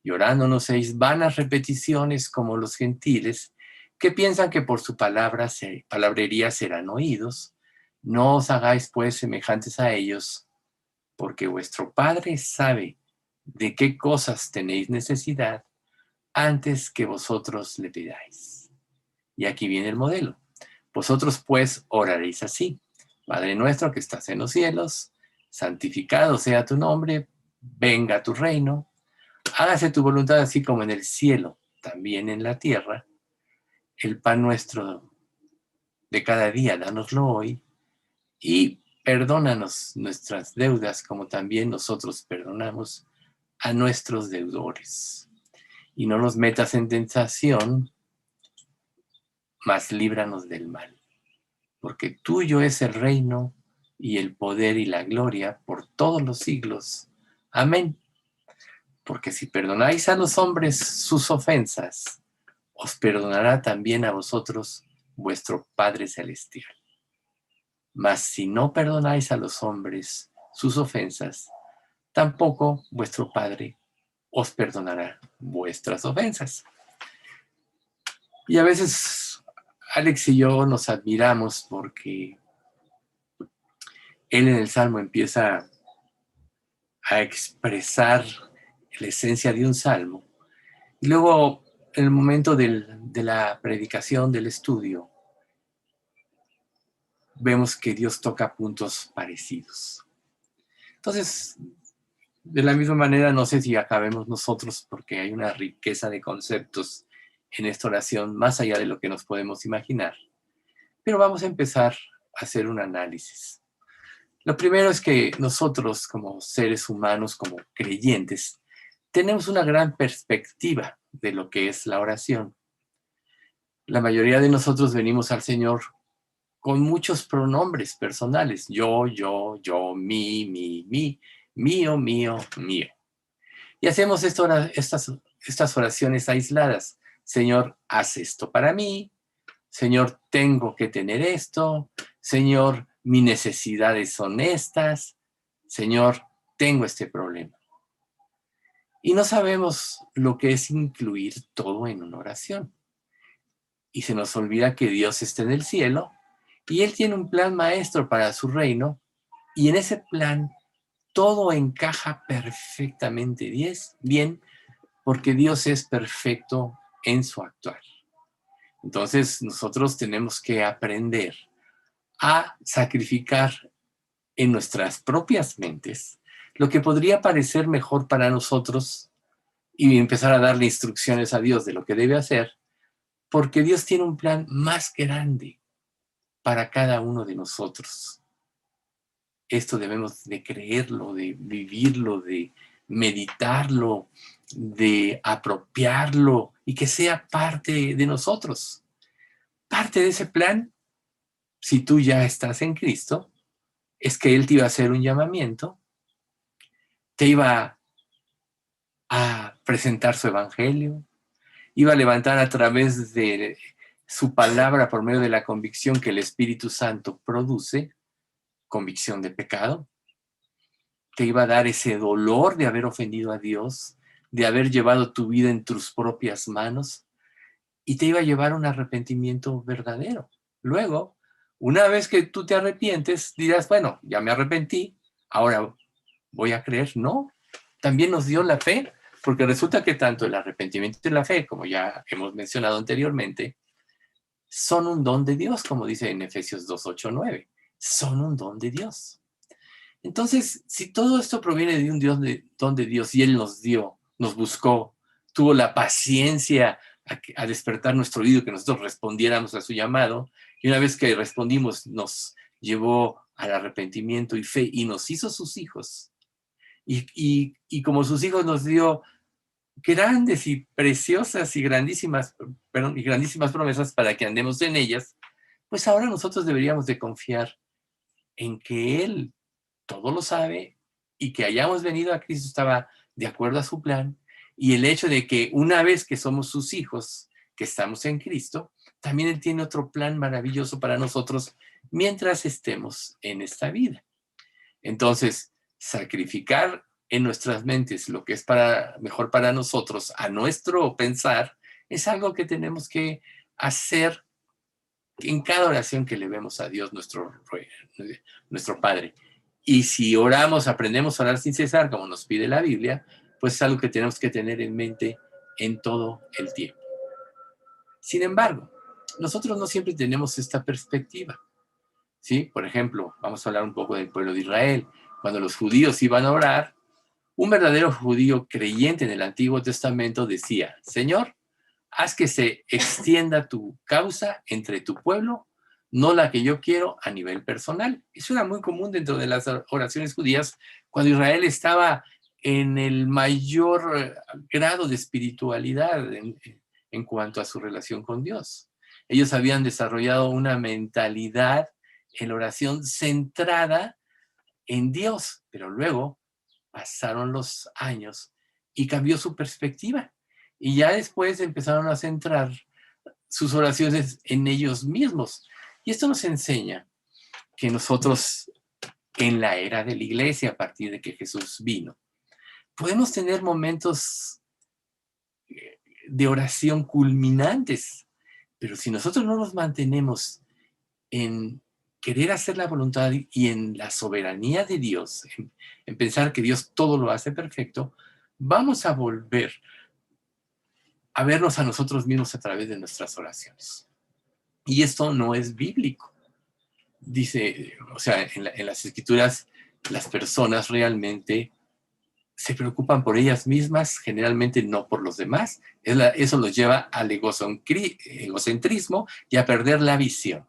Y orando no seáis vanas repeticiones como los gentiles, que piensan que por su palabrería serán oídos. No os hagáis pues semejantes a ellos, porque vuestro Padre sabe de qué cosas tenéis necesidad antes que vosotros le pidáis. Y aquí viene el modelo. Vosotros pues oraréis así: Padre nuestro que estás en los cielos, santificado sea tu nombre, venga tu reino, hágase tu voluntad así como en el cielo, también en la tierra. El pan nuestro de cada día, dánoslo hoy, y perdónanos nuestras deudas como también nosotros perdonamos a nuestros deudores. Y no nos metas en tentación, mas líbranos del mal. Porque tuyo es el reino y el poder y la gloria por todos los siglos. Amén. Porque si perdonáis a los hombres sus ofensas, os perdonará también a vosotros vuestro Padre Celestial. Mas si no perdonáis a los hombres sus ofensas, tampoco vuestro Padre os perdonará vuestras ofensas. Y a veces Alex y yo nos admiramos porque él en el Salmo empieza a expresar la esencia de un salmo. Y luego, en el momento de la predicación, del estudio, vemos que Dios toca puntos parecidos. Entonces, de la misma manera, no sé si acabemos nosotros, porque hay una riqueza de conceptos en esta oración, más allá de lo que nos podemos imaginar. Pero vamos a empezar a hacer un análisis. Lo primero es que nosotros, como seres humanos, como creyentes, tenemos una gran perspectiva de lo que es la oración. La mayoría de nosotros venimos al Señor con muchos pronombres personales. Yo, mi, mío, mío, mío. Y hacemos estas oraciones aisladas. Señor, haz esto para mí. Señor, tengo que tener esto. Señor, mis necesidades son estas. Señor, tengo este problema. Y no sabemos lo que es incluir todo en una oración. Y se nos olvida que Dios está en el cielo y Él tiene un plan maestro para su reino, y en ese plan todo encaja perfectamente bien, porque Dios es perfecto en su actuar. Entonces nosotros tenemos que aprender a sacrificar en nuestras propias mentes lo que podría parecer mejor para nosotros, y empezar a darle instrucciones a Dios de lo que debe hacer, porque Dios tiene un plan más grande para cada uno de nosotros. Esto debemos de creerlo, de vivirlo, de meditarlo, de apropiarlo y que sea parte de nosotros. Parte de ese plan, si tú ya estás en Cristo, es que Él te iba a hacer un llamamiento, te iba a presentar su evangelio, iba a levantar a través de su palabra por medio de la convicción que el Espíritu Santo produce, convicción de pecado, te iba a dar ese dolor de haber ofendido a Dios, de haber llevado tu vida en tus propias manos, y te iba a llevar a un arrepentimiento verdadero. Luego, una vez que tú te arrepientes, dirás, bueno, ya me arrepentí, ahora voy a creer. No, también nos dio la fe, porque resulta que tanto el arrepentimiento y la fe, como ya hemos mencionado anteriormente, son un don de Dios, como dice en Efesios 2, 8, 9. Son un don de Dios. Entonces, si todo esto proviene de un don de Dios y Él nos dio, nos buscó, tuvo la paciencia a despertar nuestro oído, que nosotros respondiéramos a su llamado, y una vez que respondimos, nos llevó al arrepentimiento y fe y nos hizo sus hijos. Y como sus hijos nos dio grandes y preciosas y grandísimas promesas para que andemos en ellas, pues ahora nosotros deberíamos de confiar en que Él todo lo sabe y que hayamos venido a Cristo estaba de acuerdo a su plan, y el hecho de que una vez que somos sus hijos, que estamos en Cristo, también Él tiene otro plan maravilloso para nosotros mientras estemos en esta vida. Entonces, sacrificar en nuestras mentes lo que es mejor para nosotros, a nuestro pensar, es algo que tenemos que hacer en cada oración que le vemos a Dios, nuestro Padre. Y si oramos, aprendemos a orar sin cesar, como nos pide la Biblia, pues es algo que tenemos que tener en mente en todo el tiempo. Sin embargo, nosotros no siempre tenemos esta perspectiva, ¿sí? Por ejemplo, vamos a hablar un poco del pueblo de Israel. Cuando los judíos iban a orar, un verdadero judío creyente en el Antiguo Testamento decía: Señor, haz que se extienda tu causa entre tu pueblo, no la que yo quiero a nivel personal. Eso era muy común dentro de las oraciones judías cuando Israel estaba en el mayor grado de espiritualidad en cuanto a su relación con Dios. Ellos habían desarrollado una mentalidad en la oración centrada en Dios, pero luego pasaron los años y cambió su perspectiva. Y ya después empezaron a centrar sus oraciones en ellos mismos. Y esto nos enseña que nosotros, en la era de la iglesia, a partir de que Jesús vino, podemos tener momentos de oración culminantes, pero si nosotros no nos mantenemos en querer hacer la voluntad y en la soberanía de Dios, en pensar que Dios todo lo hace perfecto, vamos a volver a vernos a nosotros mismos a través de nuestras oraciones. Y esto no es bíblico. Dice, o sea, en las escrituras, las personas realmente se preocupan por ellas mismas, generalmente no por los demás. Eso los lleva al egocentrismo y a perder la visión.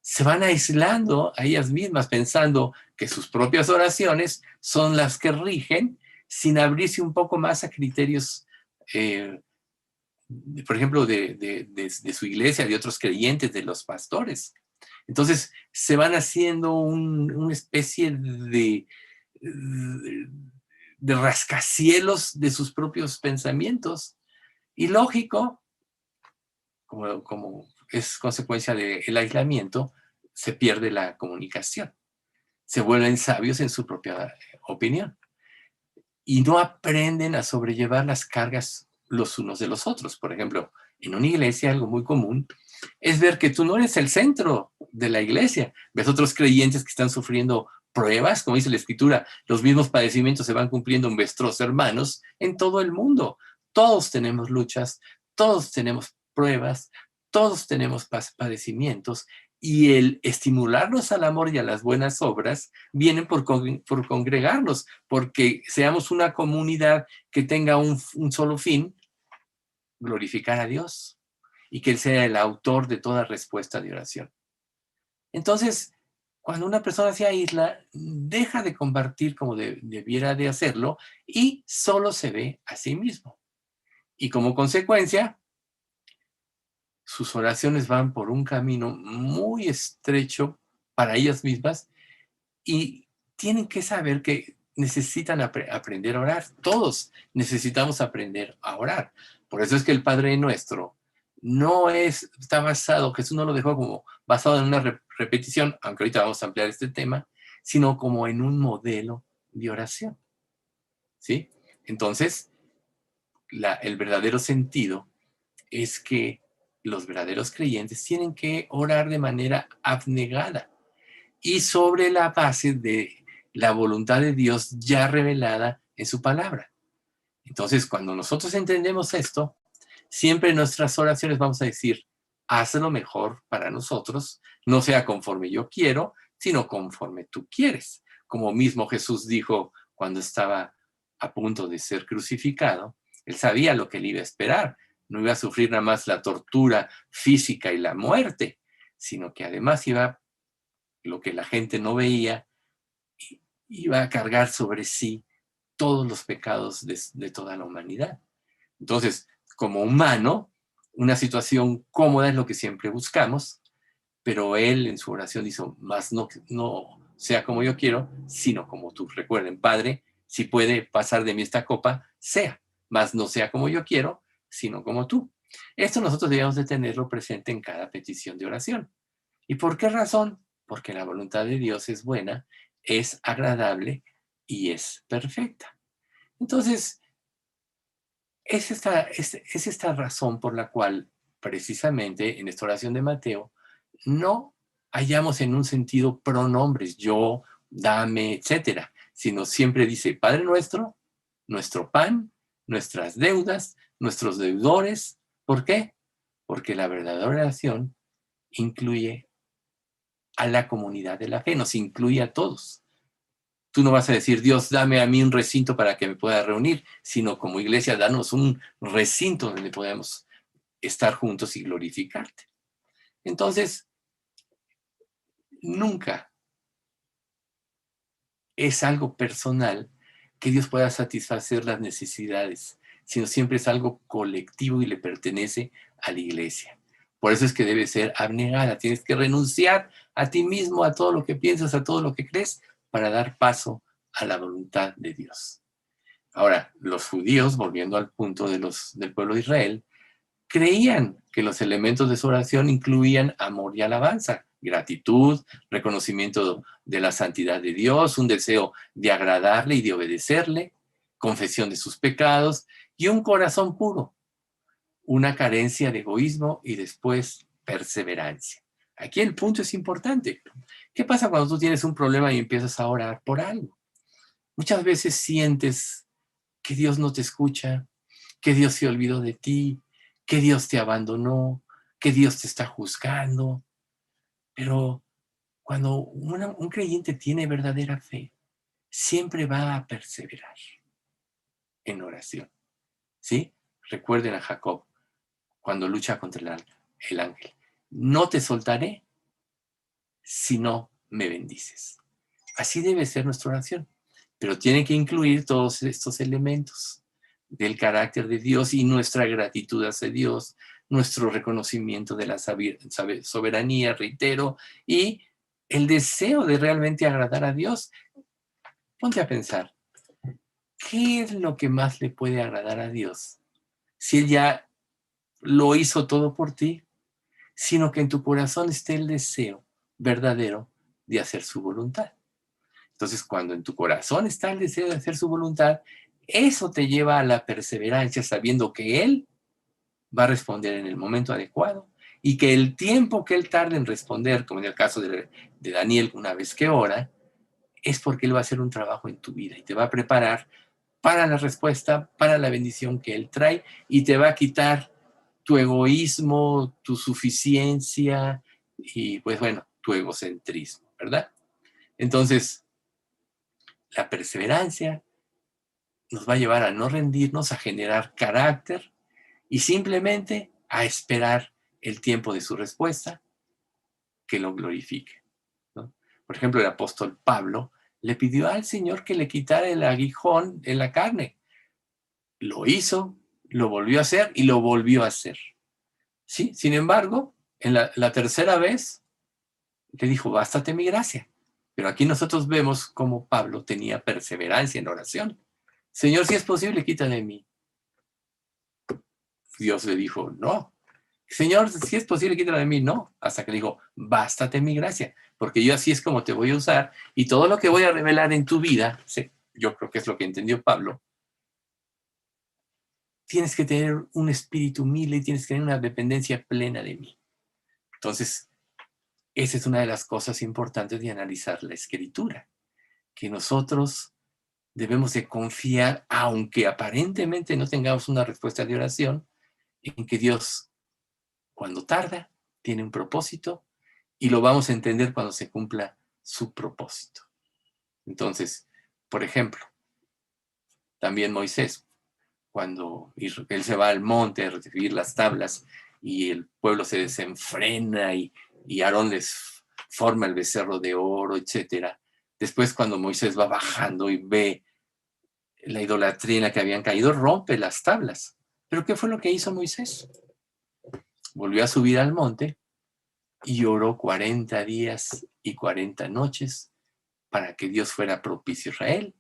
Se van aislando a ellas mismas pensando que sus propias oraciones son las que rigen, sin abrirse un poco más a criterios por ejemplo, de su iglesia, de otros creyentes, de los pastores. Entonces, se van haciendo una especie de rascacielos de sus propios pensamientos. Y lógico, como es consecuencia del aislamiento, se pierde la comunicación. Se vuelven sabios en su propia opinión. Y no aprenden a sobrellevar las cargas los unos de los otros. Por ejemplo, en una iglesia algo muy común es ver que tú no eres el centro de la iglesia. Ves otros creyentes que están sufriendo pruebas, como dice la Escritura, los mismos padecimientos se van cumpliendo en vuestros hermanos en todo el mundo. Todos tenemos luchas, todos tenemos pruebas, todos tenemos padecimientos, Y el estimularnos al amor y a las buenas obras vienen por congregarnos, porque seamos una comunidad que tenga un solo fin, glorificar a Dios, y que Él sea el autor de toda respuesta de oración. Entonces, cuando una persona se aísla, deja de compartir como debiera de hacerlo y solo se ve a sí mismo. Y como consecuencia, sus oraciones van por un camino muy estrecho para ellas mismas y tienen que saber que necesitan aprender a orar. Todos necesitamos aprender a orar. Por eso es que el Padre Nuestro no está basado, Jesús no lo dejó como basado en una repetición, aunque ahorita vamos a ampliar este tema, sino como en un modelo de oración. ¿Sí? Entonces, el verdadero sentido es que los verdaderos creyentes tienen que orar de manera abnegada y sobre la base de la voluntad de Dios ya revelada en su palabra. Entonces, cuando nosotros entendemos esto, siempre en nuestras oraciones vamos a decir, haz lo mejor para nosotros, no sea conforme yo quiero, sino conforme tú quieres. Como mismo Jesús dijo cuando estaba a punto de ser crucificado, él sabía lo que le iba a esperar. No iba a sufrir nada más la tortura física y la muerte, sino que además iba, lo que la gente no veía, iba a cargar sobre sí todos los pecados de toda la humanidad. Entonces, como humano, una situación cómoda es lo que siempre buscamos, pero él en su oración hizo, más no sea como yo quiero, sino como tú. Recuerden, Padre, si puede pasar de mí esta copa, sea, más no sea como yo quiero, sino como tú. Esto nosotros debemos de tenerlo presente en cada petición de oración. ¿Y por qué razón? Porque la voluntad de Dios es buena, es agradable y es perfecta. Entonces, es esta razón por la cual, precisamente en esta oración de Mateo, no hallamos en un sentido pronombres, yo, dame, etcétera, sino siempre dice, Padre nuestro, nuestro pan, nuestras deudas, nuestros deudores. ¿Por qué? Porque la verdadera oración incluye a la comunidad de la fe, nos incluye a todos. Tú no vas a decir, Dios, dame a mí un recinto para que me pueda reunir, sino como iglesia, danos un recinto donde podamos estar juntos y glorificarte. Entonces, nunca es algo personal que Dios pueda satisfacer las necesidades, sino siempre es algo colectivo y le pertenece a la iglesia. Por eso es que debe ser abnegada, tienes que renunciar a ti mismo, a todo lo que piensas, a todo lo que crees, para dar paso a la voluntad de Dios. Ahora, los judíos, volviendo al punto del pueblo de Israel, creían que los elementos de su oración incluían amor y alabanza, gratitud, reconocimiento de la santidad de Dios, un deseo de agradarle y de obedecerle, confesión de sus pecados y un corazón puro, una carencia de egoísmo y después perseverancia. Aquí el punto es importante. ¿Qué pasa cuando tú tienes un problema y empiezas a orar por algo? Muchas veces sientes que Dios no te escucha, que Dios se olvidó de ti, que Dios te abandonó, que Dios te está juzgando. Pero cuando un creyente tiene verdadera fe, siempre va a perseverar en oración. ¿Sí? Recuerden a Jacob cuando lucha contra el ángel. No te soltaré si no me bendices. Así debe ser nuestra oración. Pero tiene que incluir todos estos elementos del carácter de Dios y nuestra gratitud hacia Dios, nuestro reconocimiento de la soberanía, reitero, y el deseo de realmente agradar a Dios. Ponte a pensar, ¿qué es lo que más le puede agradar a Dios? Si Él ya lo hizo todo por ti, sino que en tu corazón esté el deseo verdadero de hacer su voluntad. Entonces, cuando en tu corazón está el deseo de hacer su voluntad, eso te lleva a la perseverancia, sabiendo que Él va a responder en el momento adecuado y que el tiempo que Él tarde en responder, como en el caso de Daniel una vez que ora, es porque Él va a hacer un trabajo en tu vida y te va a preparar para la respuesta, para la bendición que Él trae y te va a quitar tu egoísmo, tu suficiencia y pues bueno, tu egocentrismo, ¿verdad? Entonces, la perseverancia nos va a llevar a no rendirnos, a generar carácter y simplemente a esperar el tiempo de su respuesta que lo glorifique, ¿no? Por ejemplo, el apóstol Pablo le pidió al Señor que le quitara el aguijón en la carne. Lo hizo, lo volvió a hacer y lo volvió a hacer. ¿Sí? Sin embargo, en la tercera vez le dijo, bástate mi gracia. Pero aquí nosotros vemos cómo Pablo tenía perseverancia en oración. Señor, si es posible, quita de mí. Dios le dijo, no. Señor, si es posible, quítala de mí. No. Hasta que le dijo, bástate mi gracia, porque yo así es como te voy a usar y todo lo que voy a revelar en tu vida, sí, yo creo que es lo que entendió Pablo, tienes que tener un espíritu humilde y tienes que tener una dependencia plena de mí. Entonces, esa es una de las cosas importantes de analizar la Escritura, que nosotros debemos de confiar, aunque aparentemente no tengamos una respuesta de oración, en que Dios, cuando tarda, tiene un propósito y lo vamos a entender cuando se cumpla su propósito. Entonces, por ejemplo, también Moisés, cuando él se va al monte a recibir las tablas y el pueblo se desenfrena y Aarón les forma el becerro de oro, etc. Después, cuando Moisés va bajando y ve la idolatría en la que habían caído, rompe las tablas. ¿Pero qué fue lo que hizo Moisés? Volvió a subir al monte y oró 40 días y 40 noches para que Dios fuera propicio a Israel.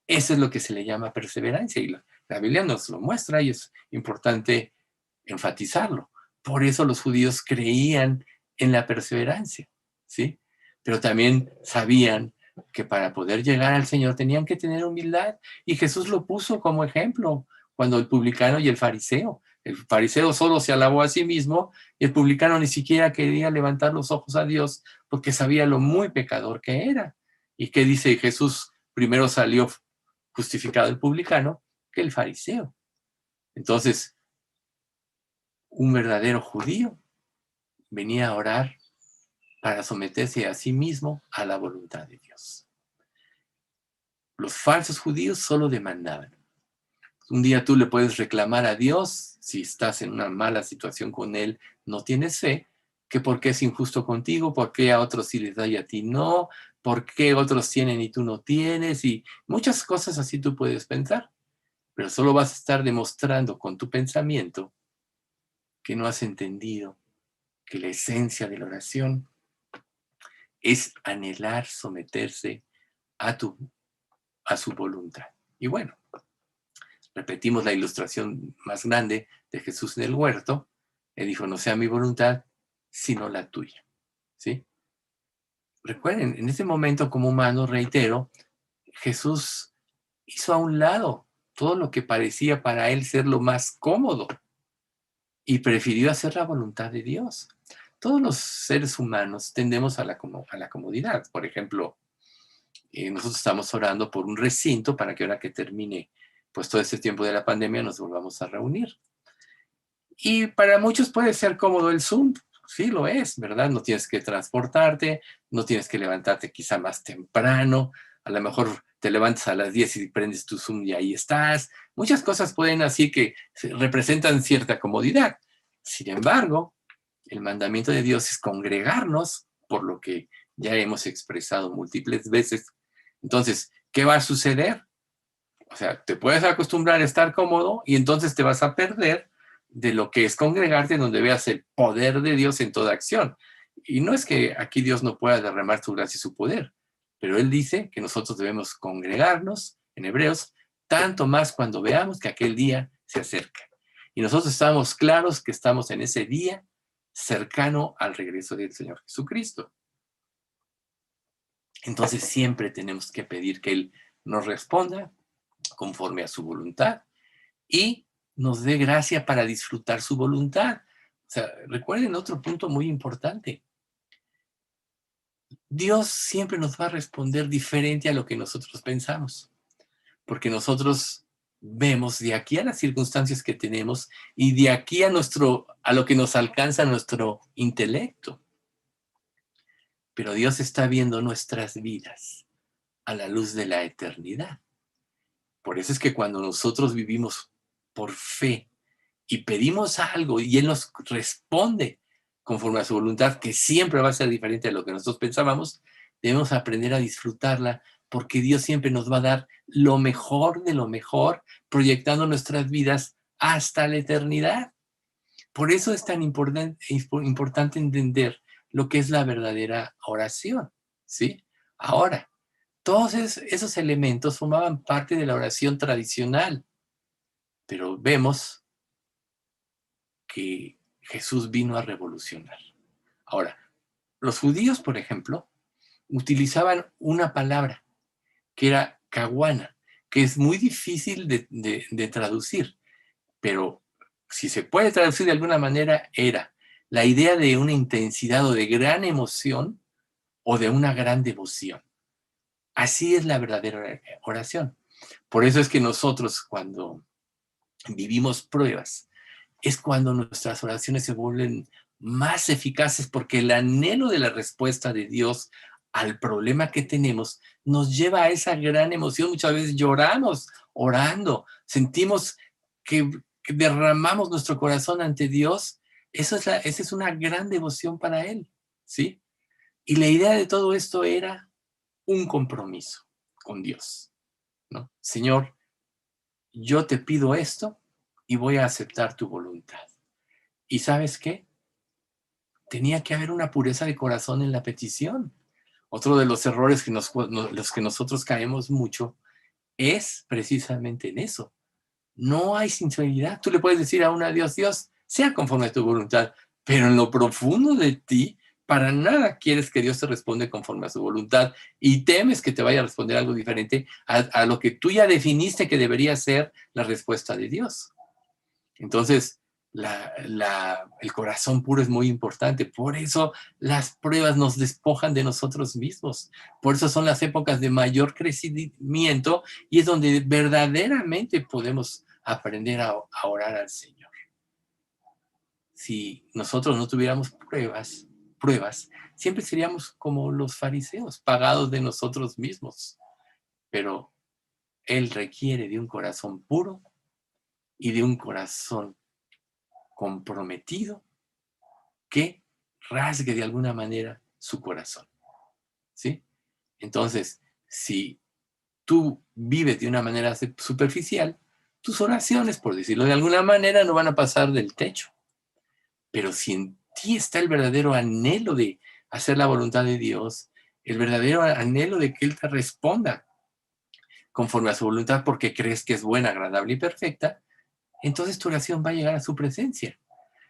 Eso es lo que se le llama perseverancia y la Biblia nos lo muestra y es importante enfatizarlo. Por eso los judíos creían en la perseverancia, ¿sí? Pero también sabían que para poder llegar al Señor tenían que tener humildad y Jesús lo puso como ejemplo cuando el publicano y el fariseo solo se alabó a sí mismo y el publicano ni siquiera quería levantar los ojos a Dios porque sabía lo muy pecador que era. ¿Y qué dice Jesús? Primero salió justificado el publicano que el fariseo. Entonces, un verdadero judío venía a orar para someterse a sí mismo a la voluntad de Dios. Los falsos judíos solo demandaban. Un día tú le puedes reclamar a Dios, si estás en una mala situación con Él, no tienes fe, que por qué es injusto contigo, por qué a otros sí les da y a ti no, por qué otros tienen y tú no tienes, y muchas cosas así tú puedes pensar, pero solo vas a estar demostrando con tu pensamiento que no has entendido que la esencia de la oración es anhelar someterse a su voluntad. Y bueno, repetimos la ilustración más grande de Jesús en el huerto. Él dijo, no sea mi voluntad, sino la tuya. ¿Sí? Recuerden, en ese momento como humano, reitero, Jesús hizo a un lado todo lo que parecía para él ser lo más cómodo y prefirió hacer la voluntad de Dios. Todos los seres humanos tendemos a la comodidad. Por ejemplo, nosotros estamos orando por un recinto para que ahora que termine pues todo este tiempo de la pandemia nos volvamos a reunir. Y para muchos puede ser cómodo el Zoom, sí lo es, ¿verdad? No tienes que transportarte, no tienes que levantarte quizá más temprano, a lo mejor te levantas a las 10 y prendes tu Zoom y ahí estás. Muchas cosas pueden así que representan cierta comodidad. Sin embargo, el mandamiento de Dios es congregarnos, por lo que ya hemos expresado múltiples veces. Entonces, ¿qué va a suceder? O sea, te puedes acostumbrar a estar cómodo y entonces te vas a perder de lo que es congregarte, donde veas el poder de Dios en toda acción. Y no es que aquí Dios no pueda derramar su gracia y su poder, pero Él dice que nosotros debemos congregarnos, en Hebreos, tanto más cuando veamos que aquel día se acerca. Y nosotros estamos claros que estamos en ese día cercano al regreso del Señor Jesucristo. Entonces siempre tenemos que pedir que Él nos responda conforme a su voluntad y nos dé gracia para disfrutar su voluntad. O sea, recuerden otro punto muy importante. Dios siempre nos va a responder diferente a lo que nosotros pensamos, porque nosotros vemos de aquí a las circunstancias que tenemos y de aquí a lo que nos alcanza nuestro intelecto. pero Dios está viendo nuestras vidas a la luz de la eternidad. Por eso es que cuando nosotros vivimos por fe y pedimos algo y Él nos responde conforme a su voluntad, que siempre va a ser diferente de lo que nosotros pensábamos, debemos aprender a disfrutarla, porque Dios siempre nos va a dar lo mejor de lo mejor, proyectando nuestras vidas hasta la eternidad. Por eso es tan importante entender lo que es la verdadera oración, ¿sí? Ahora, todos esos elementos formaban parte de la oración tradicional, pero vemos que Jesús vino a revolucionar. Ahora, los judíos, por ejemplo, utilizaban una palabra que era caguana, que es muy difícil de traducir, pero si se puede traducir de alguna manera, era la idea de una intensidad o de gran emoción o de una gran devoción. Así es la verdadera oración. Por eso es que nosotros, cuando vivimos pruebas, es cuando nuestras oraciones se vuelven más eficaces, porque el anhelo de la respuesta de Dios al problema que tenemos nos lleva a esa gran emoción. Muchas veces lloramos orando, sentimos que derramamos nuestro corazón ante Dios. Esa es una gran devoción para Él, ¿sí? Y la idea de todo esto era un compromiso con Dios, ¿no? Señor, yo te pido esto y voy a aceptar tu voluntad. ¿Y sabes qué? Tenía que haber una pureza de corazón en la petición. Otro de los errores que los que nosotros caemos mucho es precisamente en eso. No hay sinceridad. Tú le puedes decir a una Dios, Dios, sea conforme a tu voluntad, pero en lo profundo de ti, para nada quieres que Dios te responda conforme a su voluntad y temes que te vaya a responder algo diferente a lo que tú ya definiste que debería ser la respuesta de Dios. Entonces, el corazón puro es muy importante. Por eso las pruebas nos despojan de nosotros mismos. Por eso son las épocas de mayor crecimiento y es donde verdaderamente podemos aprender a orar al Señor. Si nosotros no tuviéramos pruebas, siempre seríamos como los fariseos, pagados de nosotros mismos. Pero Él requiere de un corazón puro y de un corazón comprometido que rasgue de alguna manera su corazón, ¿sí? Entonces, si tú vives de una manera superficial, tus oraciones, por decirlo de alguna manera, no van a pasar del techo. Pero si en ti está el verdadero anhelo de hacer la voluntad de Dios, el verdadero anhelo de que Él te responda conforme a su voluntad porque crees que es buena, agradable y perfecta, entonces tu oración va a llegar a su presencia.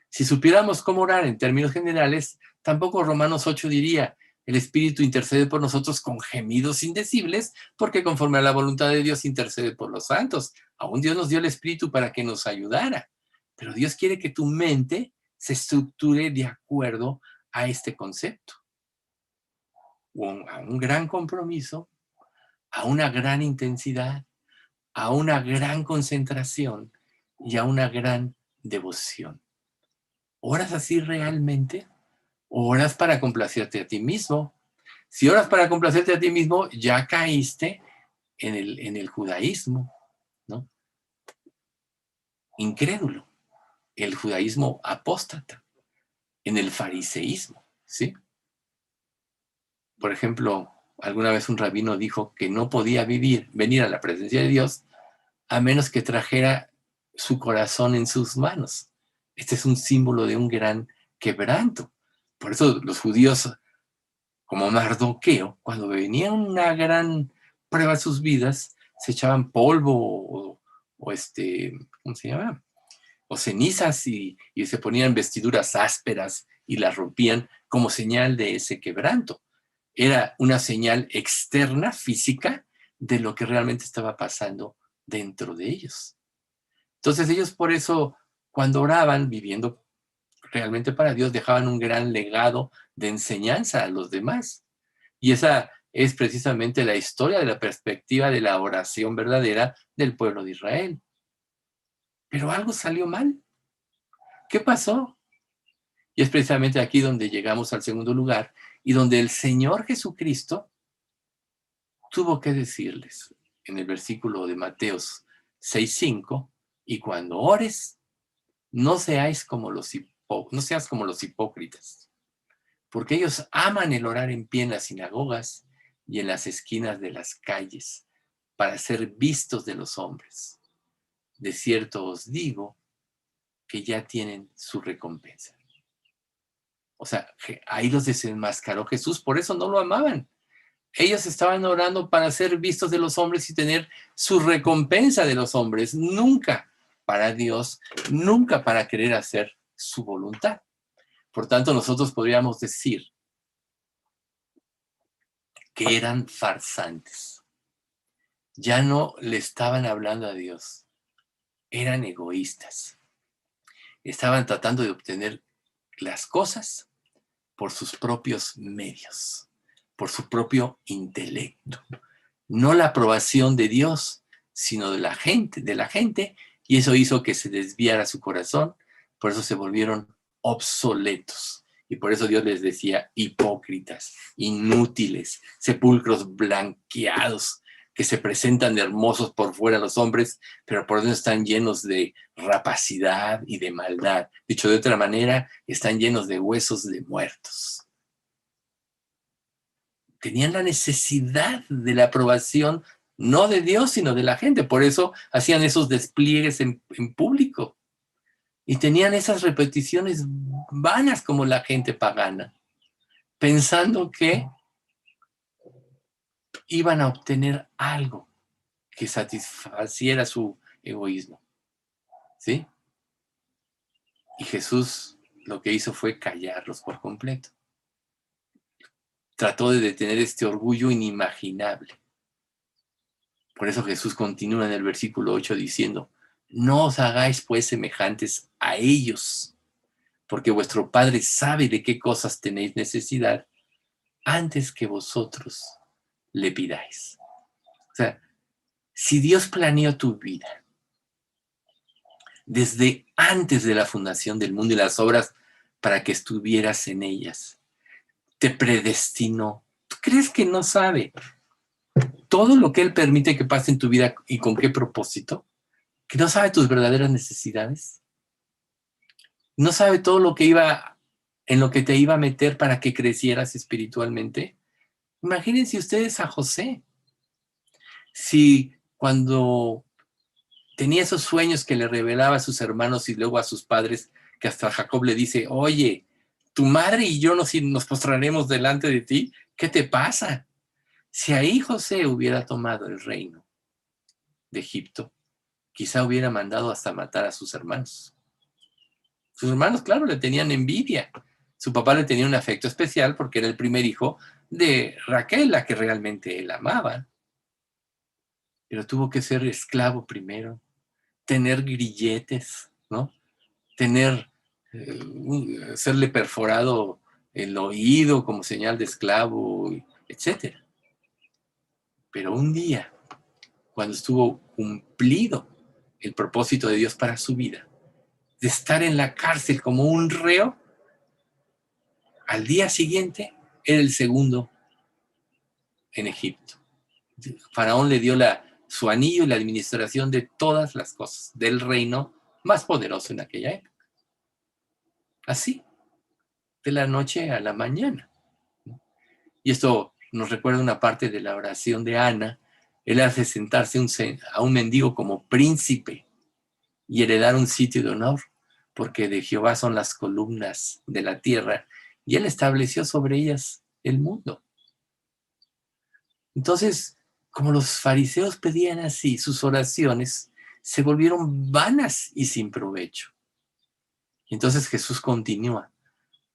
Si supiéramos cómo orar en términos generales, tampoco Romanos 8 diría, el Espíritu intercede por nosotros con gemidos indecibles, porque conforme a la voluntad de Dios intercede por los santos. Aún Dios nos dio el Espíritu para que nos ayudara. Pero Dios quiere que tu mente se estructure de acuerdo a este concepto. A un gran compromiso, a una gran intensidad, a una gran concentración y a una gran devoción. ¿Oras así realmente? ¿O oras para complacerte a ti mismo? Si oras para complacerte a ti mismo, ya caíste en el judaísmo, ¿no? Incrédulo, el judaísmo apóstata, en el fariseísmo, ¿sí? Por ejemplo, alguna vez un rabino dijo que no podía venir a la presencia de Dios a menos que trajera su corazón en sus manos. Este es un símbolo de un gran quebranto. Por eso los judíos, como Mardoqueo, cuando venía una gran prueba a sus vidas, se echaban polvo ¿cómo se llama? O cenizas y se ponían vestiduras ásperas y las rompían como señal de ese quebranto. Era una señal externa, física, de lo que realmente estaba pasando dentro de ellos. Entonces ellos por eso, cuando oraban, viviendo realmente para Dios, dejaban un gran legado de enseñanza a los demás. Y esa es precisamente la historia de la perspectiva de la oración verdadera del pueblo de Israel. Pero algo salió mal. ¿Qué pasó? Y es precisamente aquí donde llegamos al segundo lugar, y donde el Señor Jesucristo tuvo que decirles en el versículo de Mateos 6:5, y cuando ores, no seas como los hipócritas, porque ellos aman el orar en pie en las sinagogas y en las esquinas de las calles, para ser vistos de los hombres. De cierto os digo que ya tienen su recompensa. O sea, ahí los desenmascaró Jesús, por eso no lo amaban. Ellos estaban orando para ser vistos de los hombres y tener su recompensa de los hombres, nunca para Dios, nunca para querer hacer su voluntad. Por tanto, nosotros podríamos decir que eran farsantes. Ya no le estaban hablando a Dios, eran egoístas. Estaban tratando de obtener las cosas por sus propios medios, por su propio intelecto. No la aprobación de Dios, sino de la gente, y eso hizo que se desviara su corazón, por eso se volvieron obsoletos. Y por eso Dios les decía hipócritas, inútiles, sepulcros blanqueados, que se presentan hermosos por fuera los hombres, pero por dentro están llenos de rapacidad y de maldad. Dicho de otra manera, están llenos de huesos de muertos. Tenían la necesidad de la aprobación, no de Dios, sino de la gente. Por eso hacían esos despliegues en público. Y tenían esas repeticiones vanas como la gente pagana, pensando que iban a obtener algo que satisfaciera su egoísmo. ¿Sí? Y Jesús lo que hizo fue callarlos por completo. Trató de detener este orgullo inimaginable. Por eso Jesús continúa en el versículo 8 diciendo: no os hagáis pues semejantes a ellos, porque vuestro Padre sabe de qué cosas tenéis necesidad antes que vosotros le pidáis. O sea, si Dios planeó tu vida desde antes de la fundación del mundo y las obras para que estuvieras en ellas, te predestinó. ¿Tú crees que no sabe todo lo que Él permite que pase en tu vida y con qué propósito? ¿Que no sabe tus verdaderas necesidades? ¿No sabe todo lo que en lo que te iba a meter para que crecieras espiritualmente? Imagínense ustedes a José. Si cuando tenía esos sueños que le revelaba a sus hermanos y luego a sus padres, que hasta Jacob le dice: oye, tu madre y yo nos postraremos delante de ti, ¿qué te pasa? Si ahí José hubiera tomado el reino de Egipto, quizá hubiera mandado hasta matar a sus hermanos. Sus hermanos, claro, le tenían envidia. Su papá le tenía un afecto especial porque era el primer hijo de Raquel, la que realmente él amaba. Pero tuvo que ser esclavo primero, tener grilletes, ¿no? Serle perforado el oído como señal de esclavo, etc. Pero un día, cuando estuvo cumplido el propósito de Dios para su vida, de estar en la cárcel como un reo, al día siguiente era el segundo en Egipto. Faraón le dio su anillo y la administración de todas las cosas del reino más poderoso en aquella época. Así, de la noche a la mañana. Y esto nos recuerda una parte de la oración de Ana. Él hace sentarse a un mendigo como príncipe y heredar un sitio de honor, porque de Jehová son las columnas de la tierra, y él estableció sobre ellas el mundo. Entonces, como los fariseos pedían así, sus oraciones se volvieron vanas y sin provecho. Entonces Jesús continúa: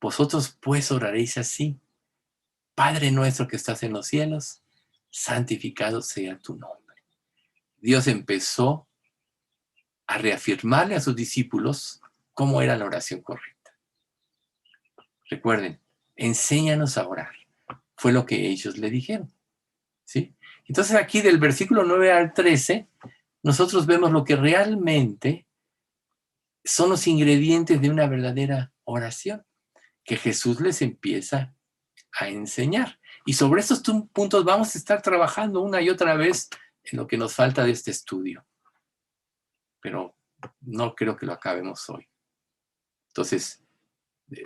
vosotros pues oraréis así: Padre nuestro que estás en los cielos, santificado sea tu nombre. Dios empezó a reafirmarle a sus discípulos cómo era la oración correcta. Recuerden, enséñanos a orar. Fue lo que ellos le dijeron. ¿Sí? Entonces aquí del versículo 9 al 13, nosotros vemos lo que realmente son los ingredientes de una verdadera oración, que Jesús les empieza a enseñar. Y sobre estos puntos vamos a estar trabajando una y otra vez en lo que nos falta de este estudio. Pero no creo que lo acabemos hoy. Entonces,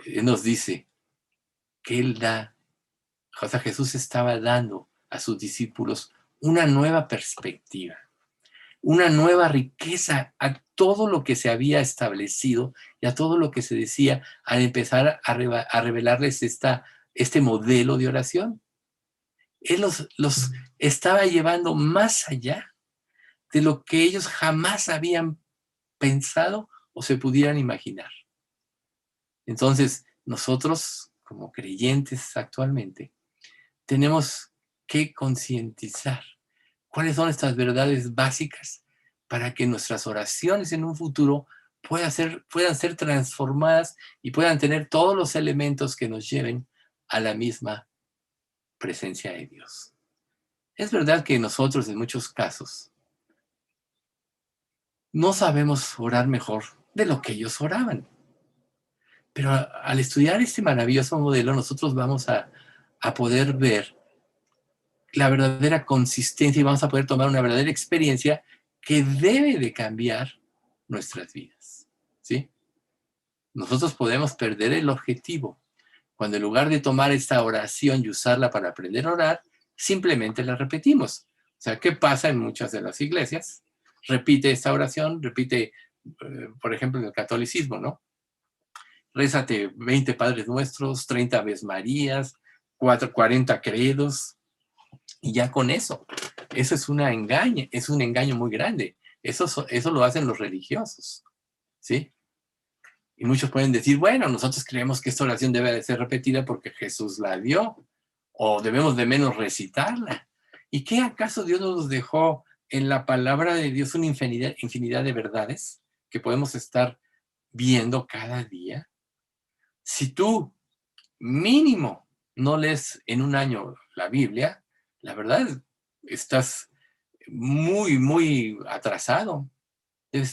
Él nos dice que Él da, o sea, Jesús estaba dando a sus discípulos una nueva perspectiva, una nueva riqueza a todo lo que se había establecido y a todo lo que se decía al empezar a revelarles este modelo de oración. Él los estaba llevando más allá de lo que ellos jamás habían pensado o se pudieran imaginar. Entonces, nosotros, como creyentes actualmente, tenemos que concientizar cuáles son estas verdades básicas para que nuestras oraciones en un futuro puedan ser transformadas y puedan tener todos los elementos que nos lleven a la misma presencia de Dios. Es verdad que nosotros en muchos casos no sabemos orar mejor de lo que ellos oraban. Pero al estudiar este maravilloso modelo, nosotros vamos a poder ver la verdadera consistencia y vamos a poder tomar una verdadera experiencia que debe de cambiar nuestras vidas, ¿sí? Nosotros podemos perder el objetivo cuando en lugar de tomar esta oración y usarla para aprender a orar, simplemente la repetimos. O sea, ¿qué pasa en muchas de las iglesias? Repite esta oración, repite, por ejemplo, en el catolicismo, ¿no? Rézate 20 Padres Nuestros, 30 Aves Marías, 40 credos, y ya con eso. Eso es un engaño muy grande. Eso lo hacen los religiosos, ¿sí? Y muchos pueden decir, bueno, nosotros creemos que esta oración debe de ser repetida porque Jesús la dio, o debemos de menos recitarla. ¿Y qué acaso Dios nos dejó en la palabra de Dios una infinidad de verdades que podemos estar viendo cada día? Si tú mínimo no lees en un año la Biblia, la verdad estás muy, muy atrasado.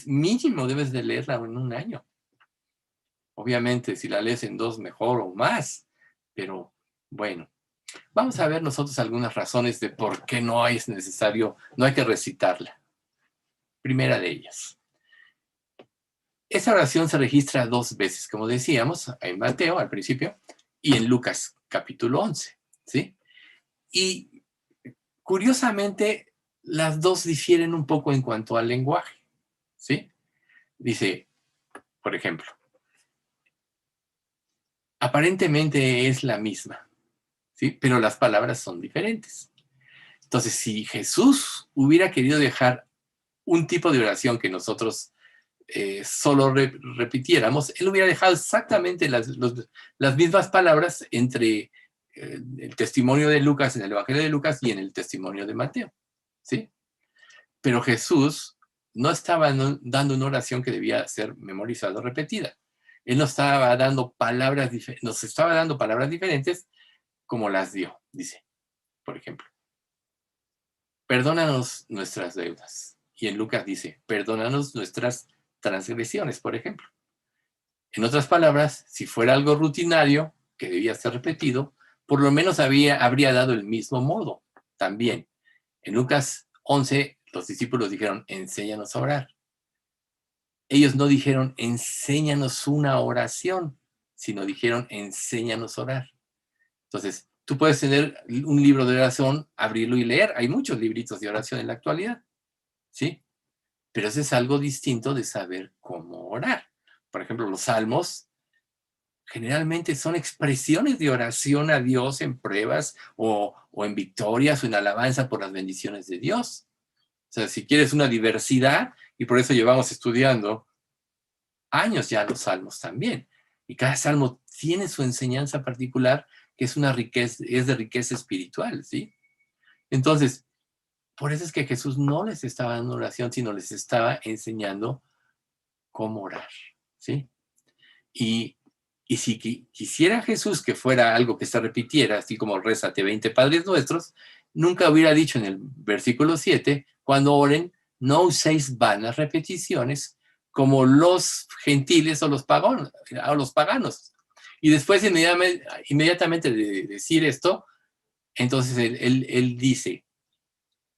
Mínimo debes de leerla en un año. Obviamente, si la lees en 2, mejor o más. Pero bueno, vamos a ver nosotros algunas razones de por qué no hay que recitarla. Primera de ellas. Esa oración se registra 2 veces, como decíamos, en Mateo al principio y en Lucas capítulo 11, ¿sí? Y curiosamente, las 2 difieren un poco en cuanto al lenguaje, ¿sí? Dice, por ejemplo, aparentemente es la misma, ¿sí? Pero las palabras son diferentes. Entonces, si Jesús hubiera querido dejar un tipo de oración que nosotros solo repitiéramos, él hubiera dejado exactamente las mismas palabras entre el testimonio de Lucas en el Evangelio de Lucas y en el testimonio de Mateo, ¿sí? Pero Jesús no estaba dando una oración que debía ser memorizada o repetida. Él nos estaba dando palabras diferentes como las dio, dice, por ejemplo. Perdónanos nuestras deudas. Y en Lucas dice, perdónanos nuestras transgresiones, por ejemplo. En otras palabras, si fuera algo rutinario que debía ser repetido, por lo menos habría dado el mismo modo. También, en Lucas 11, los discípulos dijeron, enséñanos a orar. Ellos no dijeron, enséñanos una oración, sino dijeron, enséñanos a orar. Entonces, tú puedes tener un libro de oración, abrirlo y leer. Hay muchos libritos de oración en la actualidad, ¿sí? Pero eso es algo distinto de saber cómo orar. Por ejemplo, los salmos generalmente son expresiones de oración a Dios en pruebas o en victorias o en alabanza por las bendiciones de Dios. O sea, si quieres una diversidad, y por eso llevamos estudiando años ya los salmos también. Y cada salmo tiene su enseñanza particular que es de riqueza espiritual, ¿sí? Entonces, por eso es que Jesús no les estaba dando oración, sino les estaba enseñando cómo orar, ¿sí? Y si quisiera Jesús que fuera algo que se repitiera, así como rézate 20 Padres Nuestros, nunca hubiera dicho en el versículo 7, cuando oren, no uséis vanas repeticiones como los gentiles o los paganos. Y después, inmediatamente de decir esto, entonces él dice,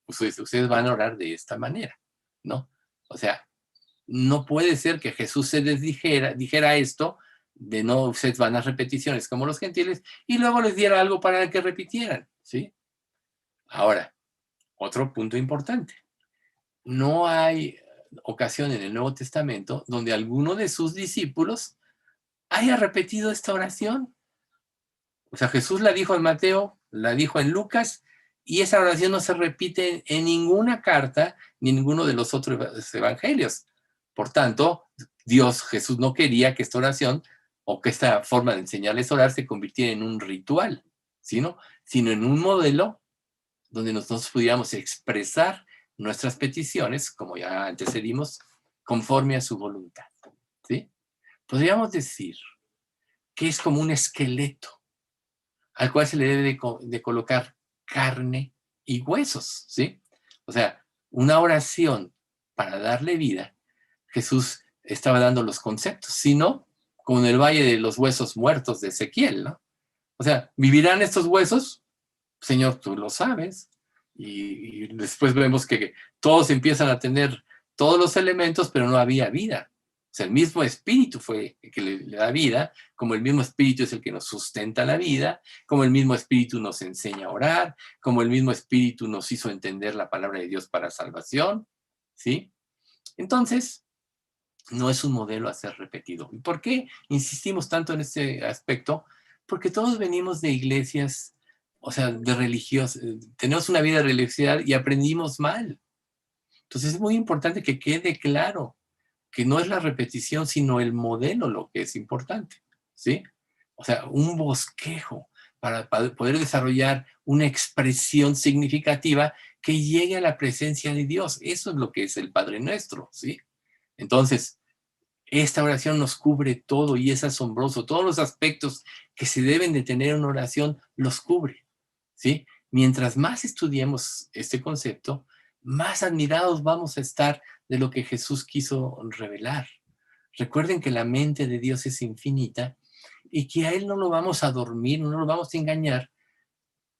ustedes van a orar de esta manera, ¿no? O sea, no puede ser que Jesús se les dijera esto, de no ustedes van a repeticiones como los gentiles, y luego les diera algo para que repitieran, ¿sí? Ahora, otro punto importante. No hay ocasión en el Nuevo Testamento donde alguno de sus discípulos haya repetido esta oración. O sea, Jesús la dijo en Mateo, la dijo en Lucas, y esa oración no se repite en ninguna carta ni en ninguno de los otros evangelios. Por tanto, Jesús no quería que esta oración o que esta forma de enseñarles a orar se convirtiera en un ritual, sino en un modelo donde nosotros pudiéramos expresar nuestras peticiones, como ya antecedimos, conforme a su voluntad, ¿sí? Podríamos decir que es como un esqueleto al cual se le debe de colocar carne y huesos, ¿sí? O sea, una oración para darle vida, Jesús estaba dando los conceptos, sino como en el Valle de los Huesos Muertos de Ezequiel, ¿no? O sea, ¿vivirán estos huesos? Señor, tú lo sabes. Y después vemos que todos empiezan a tener todos los elementos, pero no había vida. O sea, el mismo espíritu fue el que le da vida, como el mismo espíritu es el que nos sustenta la vida, como el mismo espíritu nos enseña a orar, como el mismo espíritu nos hizo entender la palabra de Dios para salvación, ¿sí? Entonces, no es un modelo a ser repetido. ¿Y por qué insistimos tanto en este aspecto? Porque todos venimos de iglesias, o sea, de religiosas, tenemos una vida de religiosidad y aprendimos mal. Entonces es muy importante que quede claro que no es la repetición, sino el modelo lo que es importante, ¿sí? O sea, un bosquejo para poder desarrollar una expresión significativa que llegue a la presencia de Dios. Eso es lo que es el Padre Nuestro, ¿sí? Entonces, esta oración nos cubre todo y es asombroso. Todos los aspectos que se deben de tener en una oración los cubre, ¿sí? Mientras más estudiemos este concepto, más admirados vamos a estar de lo que Jesús quiso revelar. Recuerden que la mente de Dios es infinita y que a Él no lo vamos a dormir, no lo vamos a engañar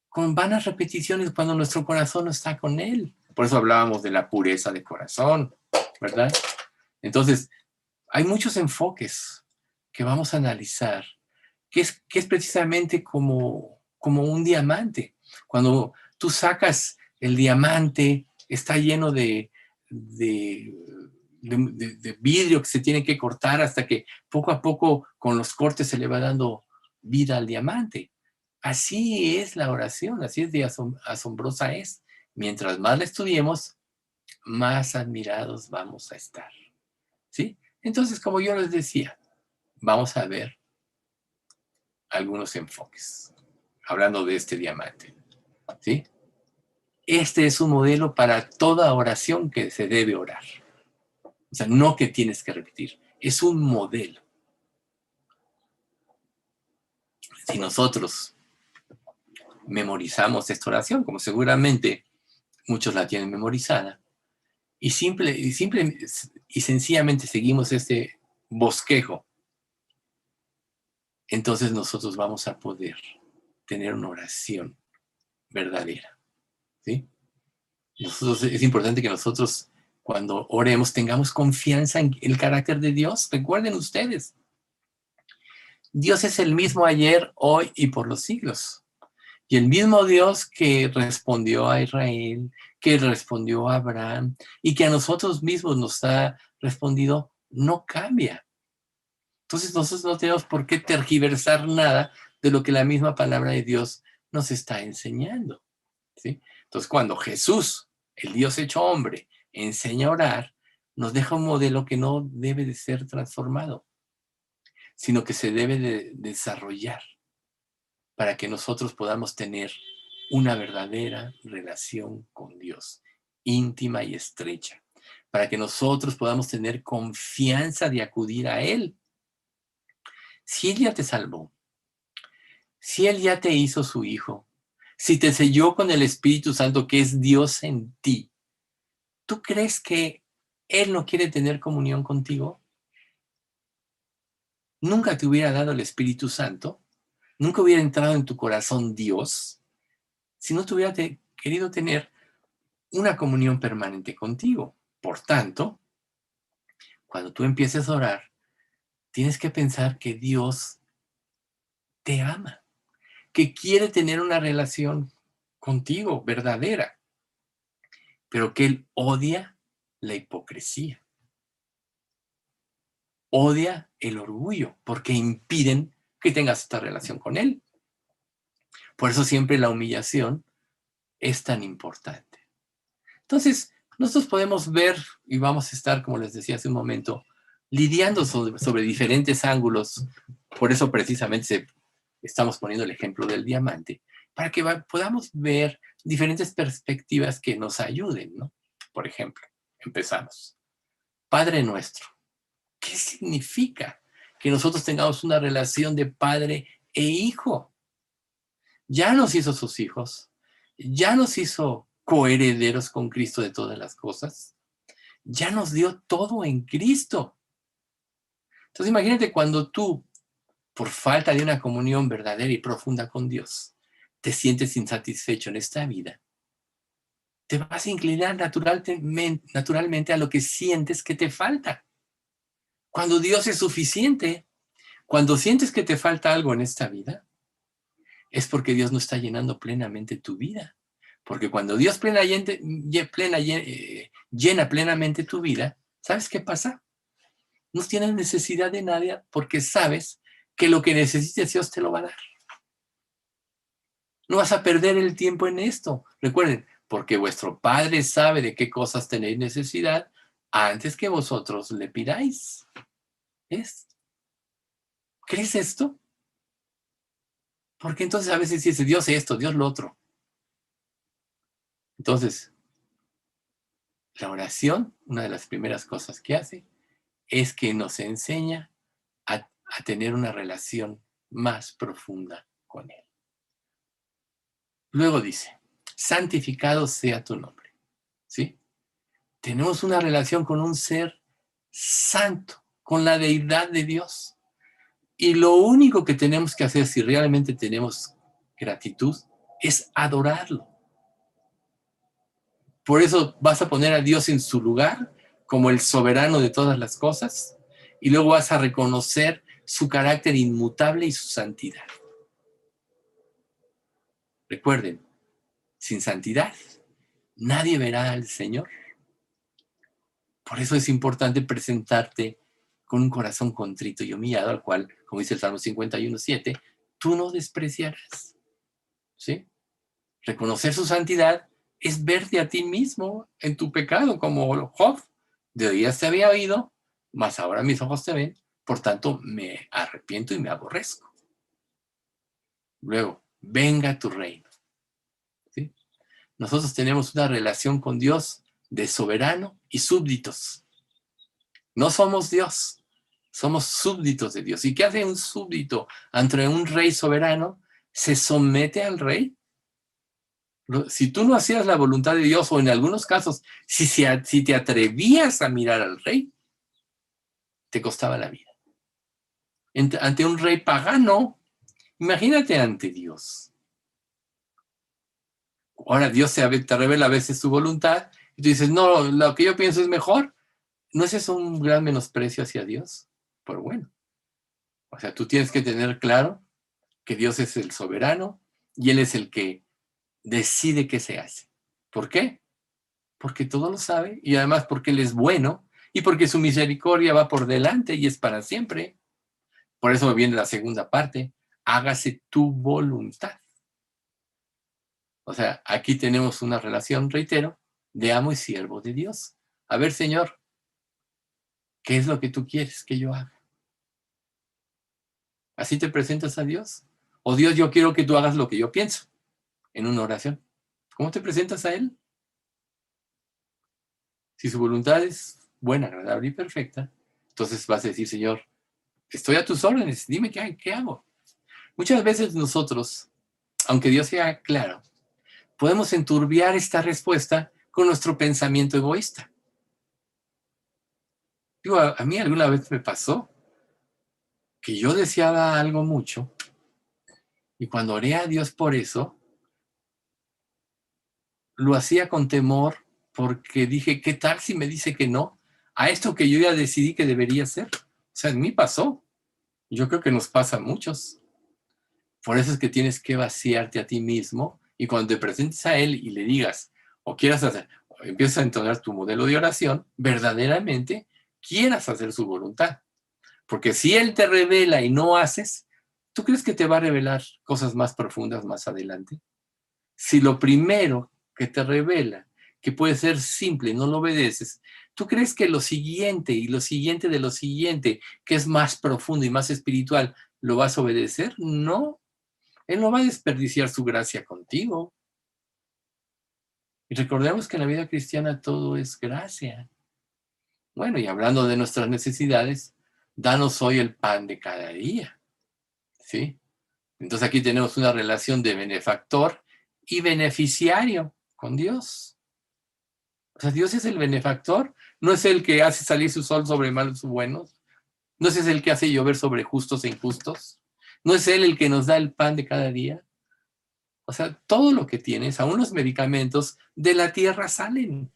con vanas repeticiones cuando nuestro corazón no está con Él. Por eso hablábamos de la pureza de corazón, ¿verdad? Entonces, hay muchos enfoques que vamos a analizar, que es precisamente como un diamante. Cuando tú sacas el diamante, está lleno de vidrio que se tiene que cortar hasta que poco a poco con los cortes se le va dando vida al diamante. Así es la oración, así es de asombrosa es. Mientras más la estudiemos, más admirados vamos a estar, ¿sí? Entonces, como yo les decía, vamos a ver algunos enfoques, hablando de este diamante, ¿sí? Este es un modelo para toda oración que se debe orar. O sea, no que tienes que repetir, es un modelo. Si nosotros memorizamos esta oración, como seguramente muchos la tienen memorizada, y simple y sencillamente seguimos este bosquejo, entonces nosotros vamos a poder tener una oración verdadera, ¿sí? Es importante que nosotros, cuando oremos, tengamos confianza en el carácter de Dios. Recuerden ustedes, Dios es el mismo ayer, hoy y por los siglos. Y el mismo Dios que respondió a Israel, que respondió a Abraham y que a nosotros mismos nos ha respondido, no cambia. Entonces nosotros no tenemos por qué tergiversar nada de lo que la misma palabra de Dios nos está enseñando, ¿sí? Entonces cuando Jesús, el Dios hecho hombre, enseña a orar, nos deja un modelo que no debe de ser transformado, sino que se debe de desarrollar para que nosotros podamos tener una verdadera relación con Dios, íntima y estrecha, para que nosotros podamos tener confianza de acudir a Él. Si Él ya te salvó, si Él ya te hizo su hijo, si te selló con el Espíritu Santo que es Dios en ti, ¿tú crees que Él no quiere tener comunión contigo? nunca te hubiera dado el Espíritu Santo, nunca hubiera entrado en tu corazón Dios, si no te hubiera querido tener una comunión permanente contigo. Por tanto, cuando tú empieces a orar, tienes que pensar que Dios te ama, que quiere tener una relación contigo verdadera, pero que Él odia la hipocresía, odia el orgullo, porque impiden que tengas esta relación con Él. Por eso siempre la humillación es tan importante. Entonces, nosotros podemos ver, y vamos a estar, como les decía hace un momento, lidiando sobre diferentes ángulos. Por eso precisamente estamos poniendo el ejemplo del diamante, para que podamos ver diferentes perspectivas que nos ayuden, ¿no? Por ejemplo, empezamos. Padre nuestro. ¿Qué significa que nosotros tengamos una relación de padre e hijo? Ya nos hizo sus hijos, ya nos hizo coherederos con Cristo de todas las cosas, ya nos dio todo en Cristo. Entonces imagínate cuando tú, por falta de una comunión verdadera y profunda con Dios, te sientes insatisfecho en esta vida, te vas a inclinar naturalmente a lo que sientes que te falta. Cuando Dios es suficiente, cuando sientes que te falta algo en esta vida, es porque Dios no está llenando plenamente tu vida. Porque cuando Dios llena plenamente tu vida, ¿sabes qué pasa? No tienes necesidad de nadie porque sabes que lo que necesites Dios te lo va a dar. No vas a perder el tiempo en esto. Recuerden, porque vuestro Padre sabe de qué cosas tenéis necesidad antes que vosotros le pidáis. ¿Ves? ¿Crees esto? Porque entonces a veces dice Dios esto, Dios lo otro. Entonces, la oración, una de las primeras cosas que hace, es que nos enseña a tener una relación más profunda con Él. Luego dice, santificado sea tu nombre. ¿Sí? Tenemos una relación con un ser santo, con la deidad de Dios. Y lo único que tenemos que hacer si realmente tenemos gratitud es adorarlo. Por eso vas a poner a Dios en su lugar como el soberano de todas las cosas y luego vas a reconocer su carácter inmutable y su santidad. Recuerden, sin santidad nadie verá al Señor. Por eso es importante presentarte con un corazón contrito y humillado, al cual, como dice el Salmo 51:7, tú no despreciarás. ¿Sí? Reconocer su santidad es verte a ti mismo en tu pecado, como Job. De oídas te había oído, mas ahora mis ojos te ven, por tanto me arrepiento y me aborrezco. Luego, venga tu reino. ¿Sí? Nosotros tenemos una relación con Dios de soberano y súbditos. No somos Dios, somos súbditos de Dios. ¿Y qué hace un súbdito ante un rey soberano? Se somete al rey. Si tú no hacías la voluntad de Dios, o en algunos casos, si te atrevías a mirar al rey, te costaba la vida. Ante un rey pagano, imagínate ante Dios. Ahora Dios te revela a veces su voluntad, y tú dices, no, lo que yo pienso es mejor. ¿No es eso un gran menosprecio hacia Dios? Pero bueno, o sea, tú tienes que tener claro que Dios es el soberano y Él es el que decide qué se hace. ¿Por qué? Porque todo lo sabe y además porque Él es bueno y porque su misericordia va por delante y es para siempre. Por eso viene la segunda parte, hágase tu voluntad. O sea, aquí tenemos una relación, reitero, de amo y siervo de Dios. A ver, Señor, ¿qué es lo que tú quieres que yo haga? ¿Así te presentas a Dios? O Dios, yo quiero que tú hagas lo que yo pienso en una oración. ¿Cómo te presentas a Él? Si su voluntad es buena, agradable y perfecta, entonces vas a decir, Señor, estoy a tus órdenes, dime qué hago. Muchas veces nosotros, aunque Dios sea claro, podemos enturbiar esta respuesta con nuestro pensamiento egoísta. Digo, a mí alguna vez me pasó. que yo deseaba algo mucho, y cuando oré a Dios por eso, lo hacía con temor, porque dije, ¿qué tal si me dice que no a esto que yo ya decidí que debería ser? O sea, en mí pasó. Yo creo que nos pasa a muchos. Por eso es que tienes que vaciarte a ti mismo, y cuando te presentes a Él y le digas, o quieras hacer, o empiezas a entonar tu modelo de oración, verdaderamente quieras hacer su voluntad. Porque si Él te revela y no haces, ¿tú crees que te va a revelar cosas más profundas más adelante? Si lo primero que te revela, que puede ser simple, no lo obedeces, ¿tú crees que lo siguiente y lo siguiente de lo siguiente, que es más profundo y más espiritual, lo vas a obedecer? No, Él no va a desperdiciar su gracia contigo. Y recordemos que en la vida cristiana todo es gracia. Bueno, y hablando de nuestras necesidades, danos hoy el pan de cada día, ¿sí? Entonces aquí tenemos una relación de benefactor y beneficiario con Dios. O sea, Dios es el benefactor, no es el que hace salir su sol sobre malos y buenos, no es el que hace llover sobre justos e injustos, no es Él el que nos da el pan de cada día. O sea, todo lo que tienes, aún los medicamentos, de la tierra salen.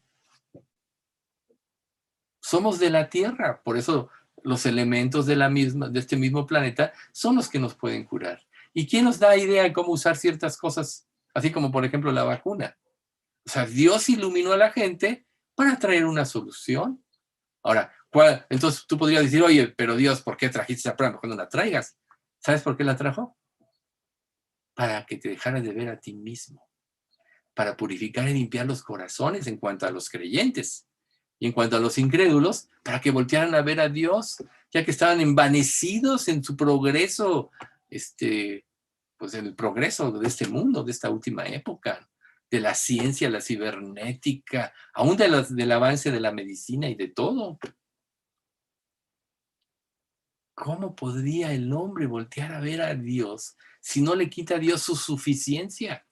Somos de la tierra, por eso los elementos de este mismo planeta son los que nos pueden curar. ¿Y quién nos da idea de cómo usar ciertas cosas, así como por ejemplo la vacuna? O sea, Dios iluminó a la gente para traer una solución. Ahora, entonces tú podrías decir, oye, pero Dios, ¿por qué trajiste esa prueba? Cuando la traigas. ¿Sabes por qué la trajo? Para que te dejaras de ver a ti mismo, para purificar y limpiar los corazones en cuanto a los creyentes. Y en cuanto a los incrédulos, para que voltearan a ver a Dios, ya que estaban envanecidos en su progreso, pues en el progreso de este mundo, de esta última época, de la ciencia, la cibernética, aún del avance de la medicina y de todo. ¿Cómo podría el hombre voltear a ver a Dios si no le quita a Dios su suficiencia?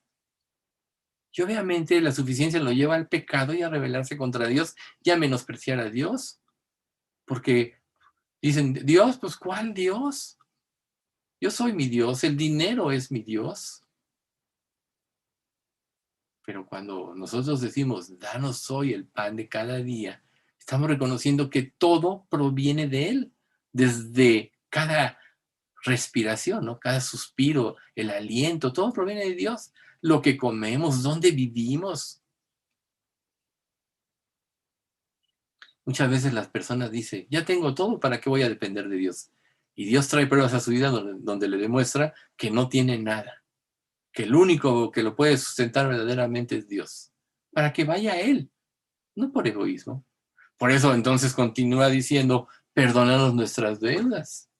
Y obviamente la suficiencia lo lleva al pecado y a rebelarse contra Dios y a menospreciar a Dios. Porque dicen, Dios, pues ¿cuál Dios? Yo soy mi Dios, el dinero es mi Dios. Pero cuando nosotros decimos, danos hoy el pan de cada día, estamos reconociendo que todo proviene de Él, desde cada respiración, ¿no? Cada suspiro, el aliento, todo proviene de Dios. Lo que comemos, dónde vivimos. Muchas veces las personas dicen, ya tengo todo, ¿para qué voy a depender de Dios? Y Dios trae pruebas a su vida donde le demuestra que no tiene nada, que el único que lo puede sustentar verdaderamente es Dios, para que vaya a Él, no por egoísmo. Por eso entonces continúa diciendo, perdónanos nuestras deudas.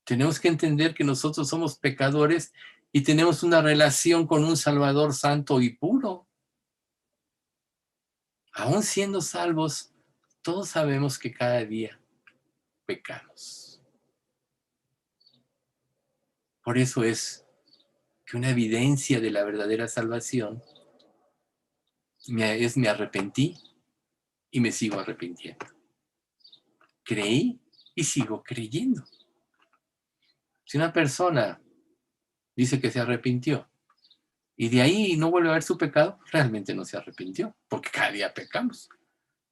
Tenemos que entender que nosotros somos pecadores y tenemos una relación con un Salvador santo y puro. Aún siendo salvos, todos sabemos que cada día pecamos. Por eso es que una evidencia de la verdadera salvación me arrepentí y me sigo arrepintiendo. Creí y sigo creyendo. Si una persona dice que se arrepintió y de ahí no vuelve a ver su pecado, realmente no se arrepintió, porque cada día pecamos.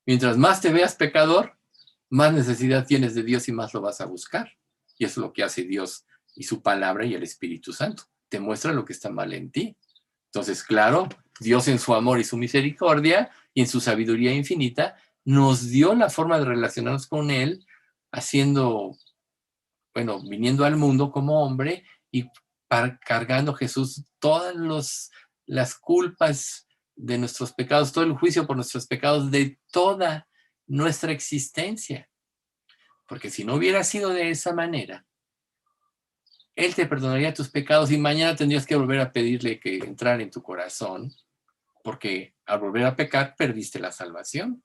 Mientras más te veas pecador, más necesidad tienes de Dios y más lo vas a buscar. Y eso es lo que hace Dios y su palabra y el Espíritu Santo. Te muestra lo que está mal en ti. Entonces, claro, Dios en su amor y su misericordia y en su sabiduría infinita nos dio la forma de relacionarnos con Él, haciendo, bueno, viniendo al mundo como hombre y cargando Jesús todas las culpas de nuestros pecados, todo el juicio por nuestros pecados de toda nuestra existencia. Porque si no hubiera sido de esa manera, Él te perdonaría tus pecados y mañana tendrías que volver a pedirle que entrara en tu corazón, porque al volver a pecar perdiste la salvación.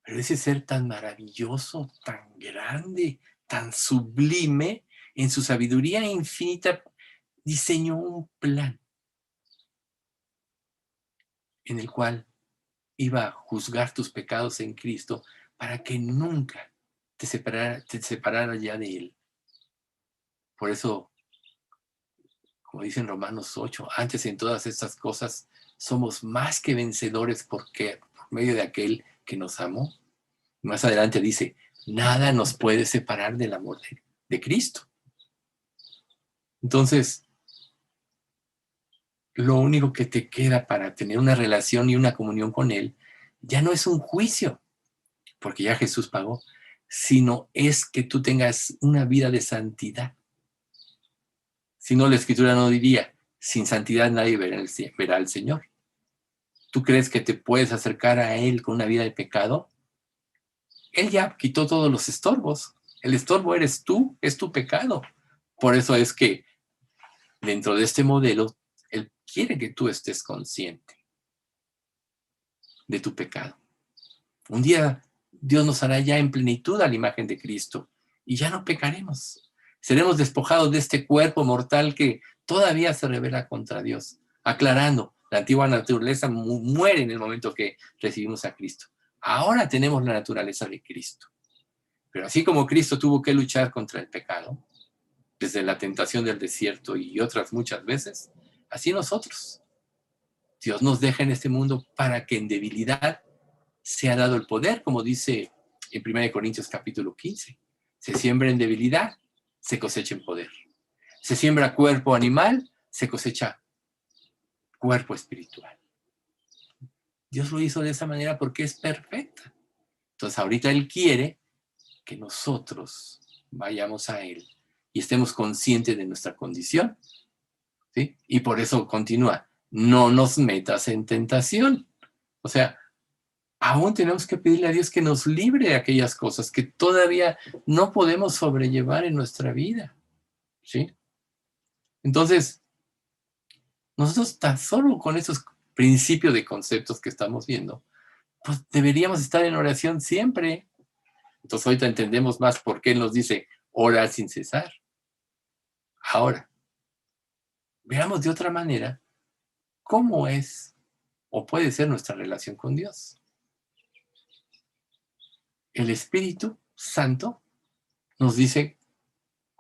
Pero ese ser tan maravilloso, tan grande, tan sublime, en su sabiduría infinita, diseñó un plan en el cual iba a juzgar tus pecados en Cristo para que nunca te separara ya de Él. Por eso, como dice en Romanos 8, antes en todas estas cosas somos más que vencedores porque por medio de aquel que nos amó. Más adelante dice, nada nos puede separar del amor de Cristo. Entonces, lo único que te queda para tener una relación y una comunión con Él ya no es un juicio, porque ya Jesús pagó, sino es que tú tengas una vida de santidad. Si no, la Escritura no diría, sin santidad nadie verá al Señor. ¿Tú crees que te puedes acercar a Él con una vida de pecado? Él ya quitó todos los estorbos. El estorbo eres tú, es tu pecado. Por eso es que dentro de este modelo, Él quiere que tú estés consciente de tu pecado. Un día Dios nos hará ya en plenitud a la imagen de Cristo y ya no pecaremos. Seremos despojados de este cuerpo mortal que todavía se rebela contra Dios, aclarando, la antigua naturaleza muere en el momento que recibimos a Cristo. Ahora tenemos la naturaleza de Cristo. Pero así como Cristo tuvo que luchar contra el pecado, desde la tentación del desierto y otras muchas veces, así nosotros. Dios nos deja en este mundo para que en debilidad se ha dado el poder, como dice en 1 Corintios capítulo 15. Se siembra en debilidad, se cosecha en poder. Se siembra cuerpo animal, se cosecha cuerpo espiritual. Dios lo hizo de esa manera porque es perfecta. Entonces ahorita Él quiere que nosotros vayamos a Él y estemos conscientes de nuestra condición, ¿sí? Y por eso continúa, no nos metas en tentación. O sea, aún tenemos que pedirle a Dios que nos libre de aquellas cosas que todavía no podemos sobrellevar en nuestra vida, ¿sí? Entonces, nosotros tan solo con esos principios de conceptos que estamos viendo, pues deberíamos estar en oración siempre. Entonces ahorita entendemos más por qué Él nos dice, ora sin cesar. Ahora, veamos de otra manera cómo es o puede ser nuestra relación con Dios. El Espíritu Santo nos dice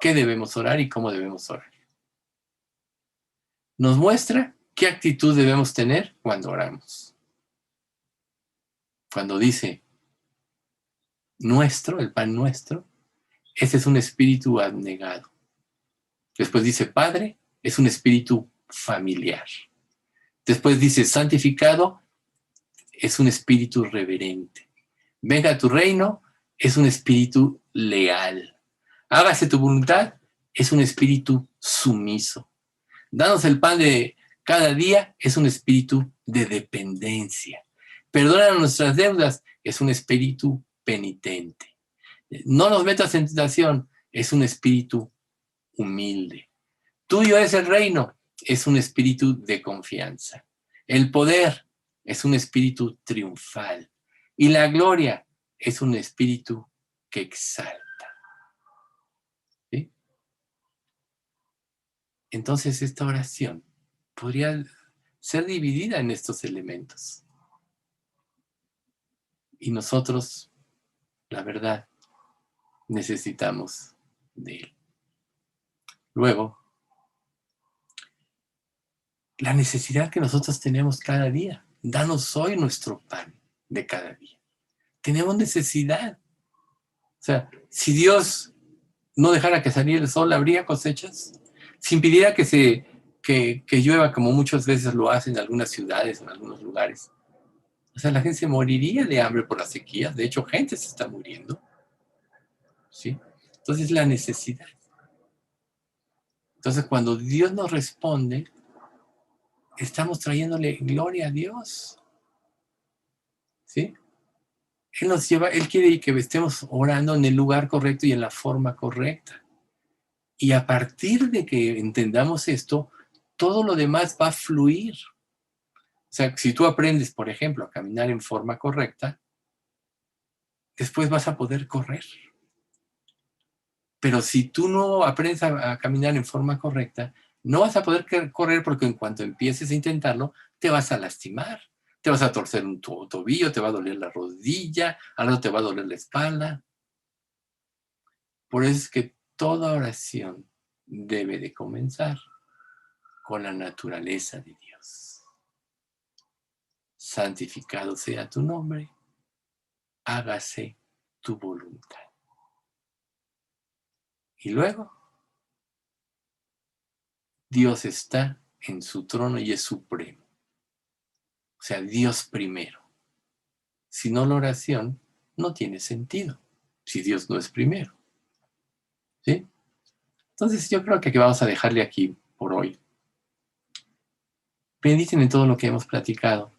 qué debemos orar y cómo debemos orar. Nos muestra qué actitud debemos tener cuando oramos. Cuando dice nuestro, el pan nuestro, ese es un espíritu abnegado. Después dice Padre, es un espíritu familiar. Después dice santificado, es un espíritu reverente. Venga a tu reino, es un espíritu leal. Hágase tu voluntad, es un espíritu sumiso. Danos el pan de cada día, es un espíritu de dependencia. Perdona nuestras deudas, es un espíritu penitente. No nos metas en tentación, es un espíritu humilde. Tuyo es el reino, es un espíritu de confianza. El poder es un espíritu triunfal. Y la gloria es un espíritu que exalta. ¿Sí? Entonces esta oración podría ser dividida en estos elementos. Y nosotros, la verdad, necesitamos de Él. Luego, la necesidad que nosotros tenemos cada día. Danos hoy nuestro pan de cada día. Tenemos necesidad. O sea, si Dios no dejara que saliera el sol, ¿habría cosechas? Si impidiera que llueva, como muchas veces lo hacen en algunas ciudades, en algunos lugares. O sea, la gente se moriría de hambre por las sequías. De hecho, gente se está muriendo. ¿Sí? Entonces, la necesidad. Entonces, cuando Dios nos responde, estamos trayéndole gloria a Dios. ¿Sí? Él nos lleva, Él quiere que estemos orando en el lugar correcto y en la forma correcta. Y a partir de que entendamos esto, todo lo demás va a fluir. O sea, si tú aprendes, por ejemplo, a caminar en forma correcta, después vas a poder correr. Pero si tú no aprendes a caminar en forma correcta, no vas a poder correr porque en cuanto empieces a intentarlo, te vas a lastimar. Te vas a torcer un tobillo, te va a doler la rodilla, al rato te va a doler la espalda. Por eso es que toda oración debe de comenzar con la naturaleza de Dios. Santificado sea tu nombre, hágase tu voluntad. Y luego, Dios está en su trono y es supremo. O sea, Dios primero. Si no, la oración no tiene sentido, si Dios no es primero. ¿Sí? Entonces yo creo que aquí vamos a dejarle aquí por hoy. Mediten en todo lo que hemos platicado.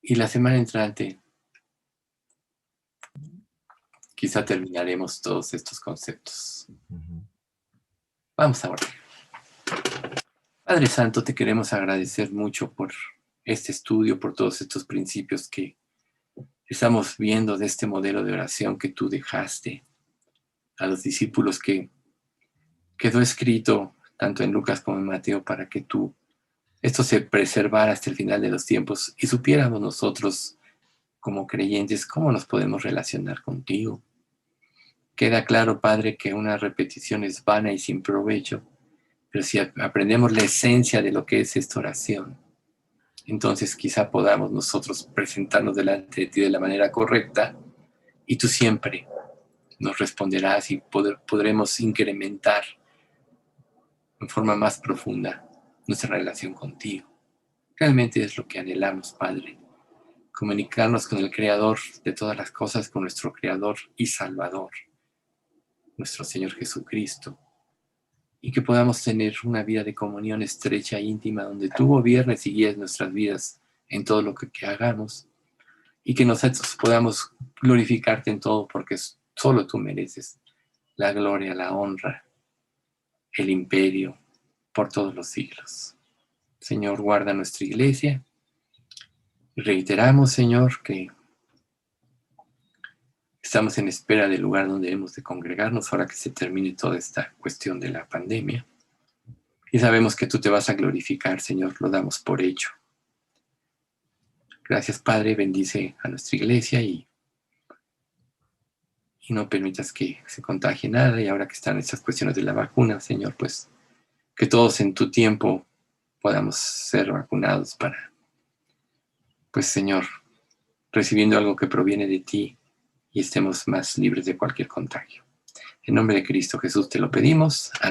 Y la semana entrante quizá terminaremos todos estos conceptos. Vamos a orar. Padre Santo, te queremos agradecer mucho por este estudio, por todos estos principios que estamos viendo de este modelo de oración que tú dejaste a los discípulos, que quedó escrito tanto en Lucas como en Mateo para que esto se preservara hasta el final de los tiempos y supiéramos nosotros como creyentes cómo nos podemos relacionar contigo. Queda claro, Padre, que una repetición es vana y sin provecho, pero si aprendemos la esencia de lo que es esta oración, entonces quizá podamos nosotros presentarnos delante de ti de la manera correcta y tú siempre nos responderás y podremos incrementar en forma más profunda nuestra relación contigo. Realmente es lo que anhelamos, Padre, comunicarnos con el Creador de todas las cosas, con nuestro Creador y Salvador, nuestro Señor Jesucristo, y que podamos tener una vida de comunión estrecha e íntima donde tú gobiernes y guíes nuestras vidas en todo lo que hagamos, y que nosotros podamos glorificarte en todo, porque solo tú mereces la gloria, la honra, el imperio por todos los siglos. Señor, guarda nuestra iglesia. Reiteramos, Señor, que estamos en espera del lugar donde hemos de congregarnos ahora que se termine toda esta cuestión de la pandemia. Y sabemos que tú te vas a glorificar, Señor, lo damos por hecho. Gracias, Padre, bendice a nuestra iglesia y no permitas que se contagie nada. Y ahora que están estas cuestiones de la vacuna, Señor, pues que todos en tu tiempo podamos ser vacunados para, pues, Señor, recibiendo algo que proviene de ti y estemos más libres de cualquier contagio. En nombre de Cristo Jesús te lo pedimos. Amén.